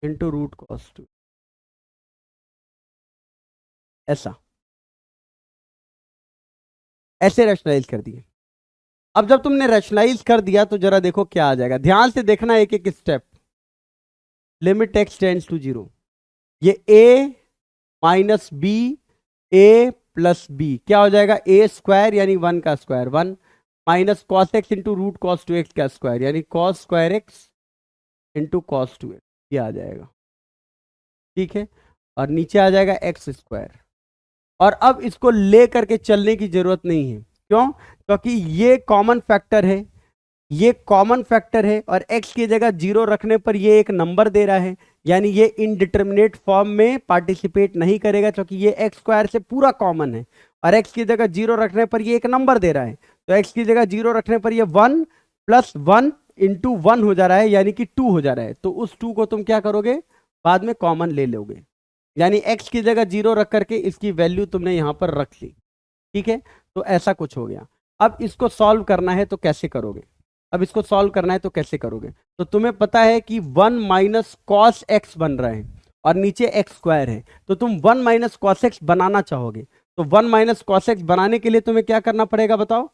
[SPEAKER 1] into root cos 2, ऐसा, ऐसे रैशनलाइज कर दिए। अब जब तुमने रैशनलाइज कर दिया तो जरा देखो क्या आ जाएगा, ध्यान से देखना एक एक step. Limit x tends to 0, ये a minus b, a plus b क्या हो जाएगा, ए स्क्वायर यानी 1 का square 1, minus cos x into root cos 2x का स्क्वायर यानी cos square x into cos 2x, ये आ जाएगा। ठीक है, और नीचे आ जाएगा एक्स स्क्वायर। और अब इसको ले करके चलने की जरूरत नहीं है, क्यों, क्योंकि ये कॉमन फैक्टर है, ये कॉमन फैक्टर है, और x की जगह 0 रखने पर ये एक नंबर दे रहा है, यानी ये इनडिटर्मिनेट फॉर्म में पार्टिसिपेट नहीं करेगा, क्योंकि ये एक्स स्क्वायर से पूरा कॉमन है, और x की जगह 0 रखने पर ये एक नंबर दे रहा है। तो x की जगह 0 रखने पर ये 1 प्लस 1 इंटू 1 हो जा रहा है, यानी कि 2 हो जा रहा है। तो उस 2 को तुम क्या करोगे, बाद में कॉमन ले लोगे, यानी x की जगह 0 रख करके इसकी वैल्यू तुमने यहां पर रख ली। ठीक है, तो ऐसा कुछ हो गया। अब इसको सॉल्व करना है तो कैसे करोगे, अब इसको सॉल्व करना है तो कैसे करोगे, तो तुम्हें पता है कि 1 माइनस कॉस एक्स बन रहा है, और नीचे एक्स स्क्वायर है, तो तुम 1 माइनस कॉस एक्स बनाना चाहोगे। तो 1 माइनस कॉस एक्स बनाने के लिए तुम्हें क्या करना पड़ेगा बताओ,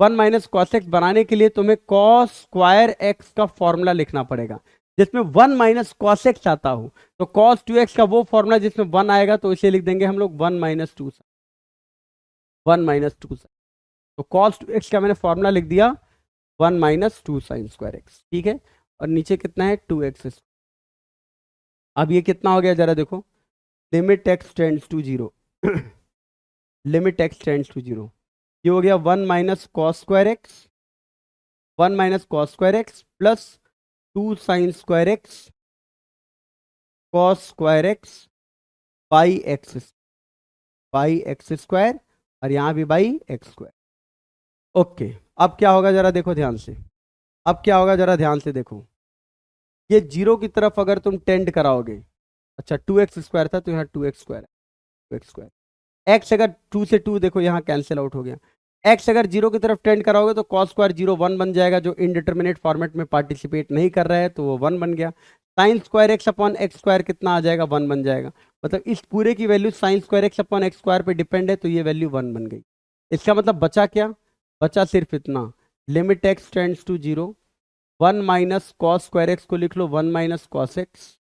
[SPEAKER 1] 1 माइनस कॉस एक्स बनाने के लिए तुम्हें कॉस स्क्वायर एक्स का फॉर्मूला लिखना पड़ेगा, जिसमें 1 माइनस कॉस एक्स आता हो। तो कॉस 2x का वो फॉर्मूला जिसमें 1 आएगा, तो इसे लिख देंगे हम लोग 1 माइनस 2, 1 माइनस 2। तो कॉस 2x का मैंने फॉर्मूला लिख दिया 1 माइनस 2 साइन स्क्वायर एक्स। ठीक है, और नीचे कितना है 2x। अब ये कितना हो गया जरा देखो, limit x tends to 0, limit x tends to 0, ये हो गया 1 minus cos square x, 1 minus cos square x plus 2 sine square x cos square x by x square, और यहां भी बाई एक्स स्क्वायर। ओके, अब क्या होगा जरा देखो ध्यान से, अब क्या होगा जरा ध्यान से देखो, ये 0 की तरफ अगर तुम टेंड कराओगे, अच्छा 2x स्क्वायर था तो यहाँ 2x स्क्वायर है, 2x स्क्वायर, एक्स अगर 2 से 2 देखो यहाँ कैंसिल आउट हो गया, एक्स अगर 0 की तरफ टेंड कराओगे तो कॉस स्क्वायर 0 1 बन जाएगा, जो इनडिटर्मिनेट फॉर्मेट में पार्टिसिपेट नहीं कर रहा है तो वो 1 बन गया। Sign square x upon x square कितना आ जाएगा, 1 बन जाएगा, मतलब इस पूरे की value sign square x upon x square पे डिपेंड है, तो ये वैल्यू 1 बन गई। इसका मतलब बचा क्या, बचा सिर्फ इतना, limit x tends to 0, 1 minus cos square x को लिख लो 1 minus cos x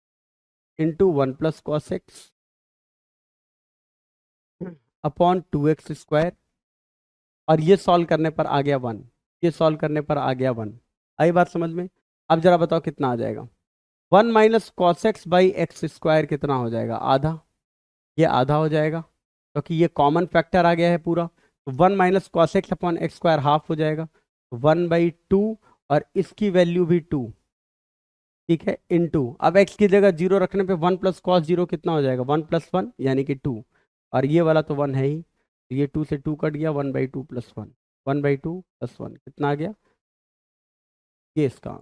[SPEAKER 1] into 1 plus cos x upon 2x square, और ये सॉल्व करने पर आ गया 1, ये सॉल्व करने पर आ गया 1। आई बात समझ में, अब जरा बताओ कितना आ जाएगा, 1 minus cos x by x square कितना हो जाएगा, आधा, ये आधा हो जाएगा, क्योंकि ये कॉमन फैक्टर आ गया है पूरा, तो 1 minus cos x upon x square half हो जाएगा, 1/2, और इसकी वैल्यू भी 2, ठीक है, इनटू, अब x की जगह 0 रखने पे 1 प्लस कॉस 0 कितना हो जाएगा, 1 + 1 यानी कि 2, और ये वाला तो 1 है ही, ये 2 से 2 कट गया, 1/2 + 1, 1/2 + 1 कितना आ गया, ये इसका,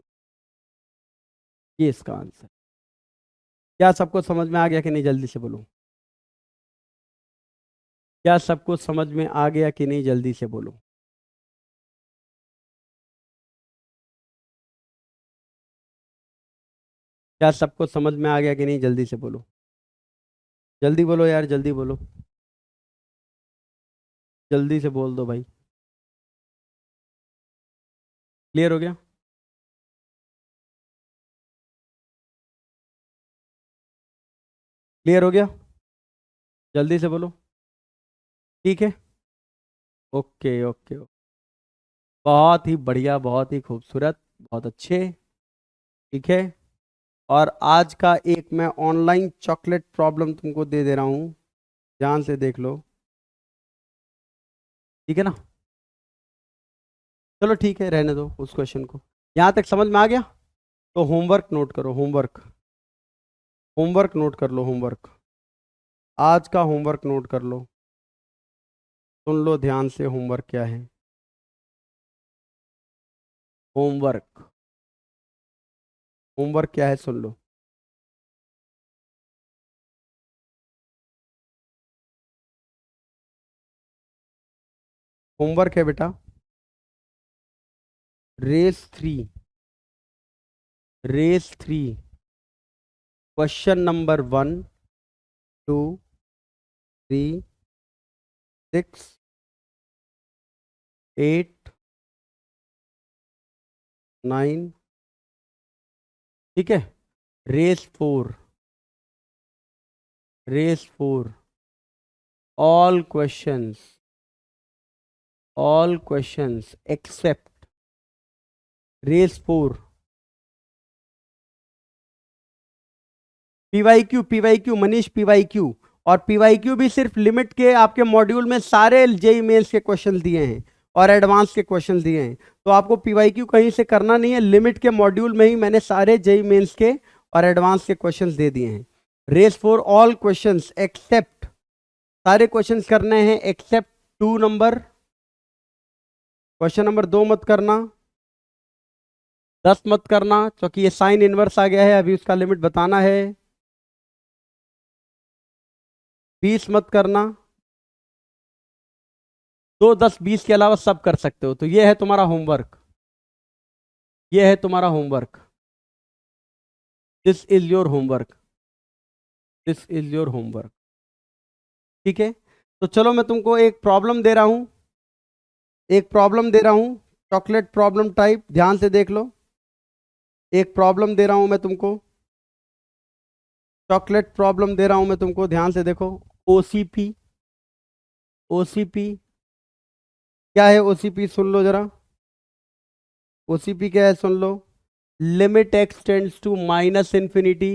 [SPEAKER 1] ये इसका आंसर। क्या सबको समझ में आ गया कि नहीं, जल्दी से बोलो, क्या सबको समझ में आ गया कि नहीं, जल्दी से बोलो। क्या सबको समझ में आ गया कि नहीं, जल्दी से बोलो, जल्दी बोलो यार, जल्दी बोलो, जल्दी से बोल दो भाई। क्लियर हो गया? क्लियर हो गया? जल्दी से बोलो। ठीक है, ओके ओके, बहुत ही बढ़िया, बहुत ही खूबसूरत, बहुत अच्छे। ठीक है, और आज का एक मैं ऑनलाइन चॉकलेट प्रॉब्लम तुमको दे दे रहा हूं, ध्यान से देख लो। ठीक है ना? चलो ठीक है, रहने दो उस क्वेश्चन को। यहां तक समझ में आ गया? तो होमवर्क नोट करो, होमवर्क, होमवर्क नोट कर लो, होमवर्क, आज का होमवर्क नोट कर लो, सुन लो ध्यान से, होमवर्क क्या है, होमवर्क, होमवर्क क्या है सुन लो। होमवर्क है बेटा, रेस 3, रेस 3, क्वेश्चन नंबर 1, 2, 3, 6, 8, 9, ठीक है, race 4, race 4, all questions, all questions except race 4, PYQ, PYQ Manish, PYQ, और पीवाईक्यू भी सिर्फ लिमिट के आपके मॉड्यूल में सारे जेई मेंस के क्वेश्चन दिए हैं और एडवांस के क्वेश्चन दिए हैं, तो आपको पीवाईक्यू कहीं से करना नहीं है, लिमिट के मॉड्यूल में ही मैंने सारे जेई मेंस के और एडवांस के क्वेश्चंस दे दिए हैं। रेस 4 ऑल क्वेश्चंस एक्सेप्ट, सारे क्वेश्चंस करने हैं एक्सेप्ट 2 नंबर, क्वेश्चन नंबर 2 मत करना, 10 मत करना, क्योंकि ये साइन इनवर्स आ गया है, अभी उसका लिमिट बताना है, 20 मत करना, 2, 10, 20 के अलावा सब कर सकते हो। तो ये है तुम्हारा होमवर्क, ये है तुम्हारा homework, this is your homework, this is your homework. ठीक है, तो चलो मैं तुमको एक प्रॉब्लम दे रहा हूं, एक प्रॉब्लम दे रहा हूं, चॉकलेट प्रॉब्लम टाइप, ध्यान से देख लो, एक प्रॉब्लम दे रहा हूं मैं तुमको, चॉकलेट प्रॉब्लम दे रहा हूं मैं तुमको, ध्यान से देखो। ओसीपी, ओसीपी क्या है, ओसीपी सुन लो जरा, ओसीपी क्या है सुन लो, limit x tends to minus infinity,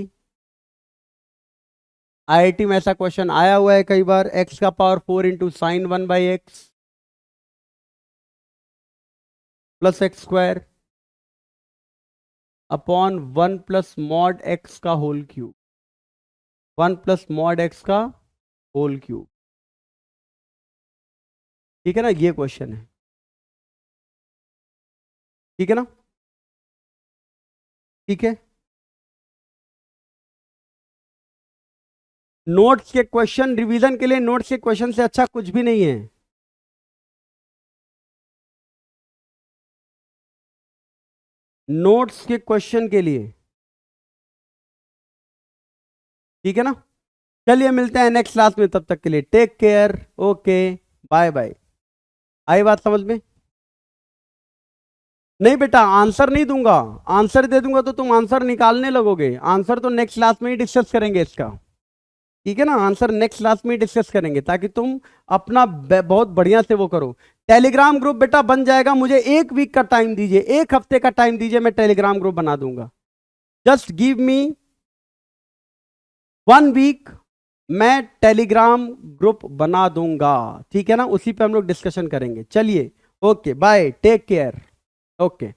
[SPEAKER 1] IIT में ऐसा क्वेश्चन आया हुआ है कई बार, x का power 4 into sine 1/x plus x square upon 1 plus mod x का whole cube, 1 plus mod x का होल क्यूब। ठीक है ना, ये क्वेश्चन है, ठीक है ना, ठीक है। नोट्स के क्वेश्चन, रिवीजन के लिए नोट्स के क्वेश्चन से अच्छा कुछ भी नहीं है, नोट्स के क्वेश्चन के लिए, ठीक है ना। चलिए मिलते हैं नेक्स्ट क्लास में, तब तक के लिए take care, okay, bye bye. आई बात समझ में? नहीं बेटा, आंसर नहीं दूंगा, आंसर दे दूंगा तो तुम आंसर निकालने लगोगे, आंसर तो नेक्स्ट क्लास में ही डिस्कस करेंगे इसका, ठीक है ना, आंसर नेक्स्ट क्लास में ही डिस्कस करेंगे, ताकि तुम अपना बहुत बढ़िया से वो करो। टेलीग्राम ग्रुप बेटा बन जाएगा, मुझे 1 वीक का टाइम दीजिए, 1 हफ्ते का टाइम दीजिए, मैं टेलीग्राम ग्रुप बना दूंगा, जस्ट गिव मी 1 वीक, मैं टेलीग्राम ग्रुप बना दूंगा, ठीक है ना, उसी पे हम लोग डिस्कशन करेंगे। चलिए, okay bye, take care, okay.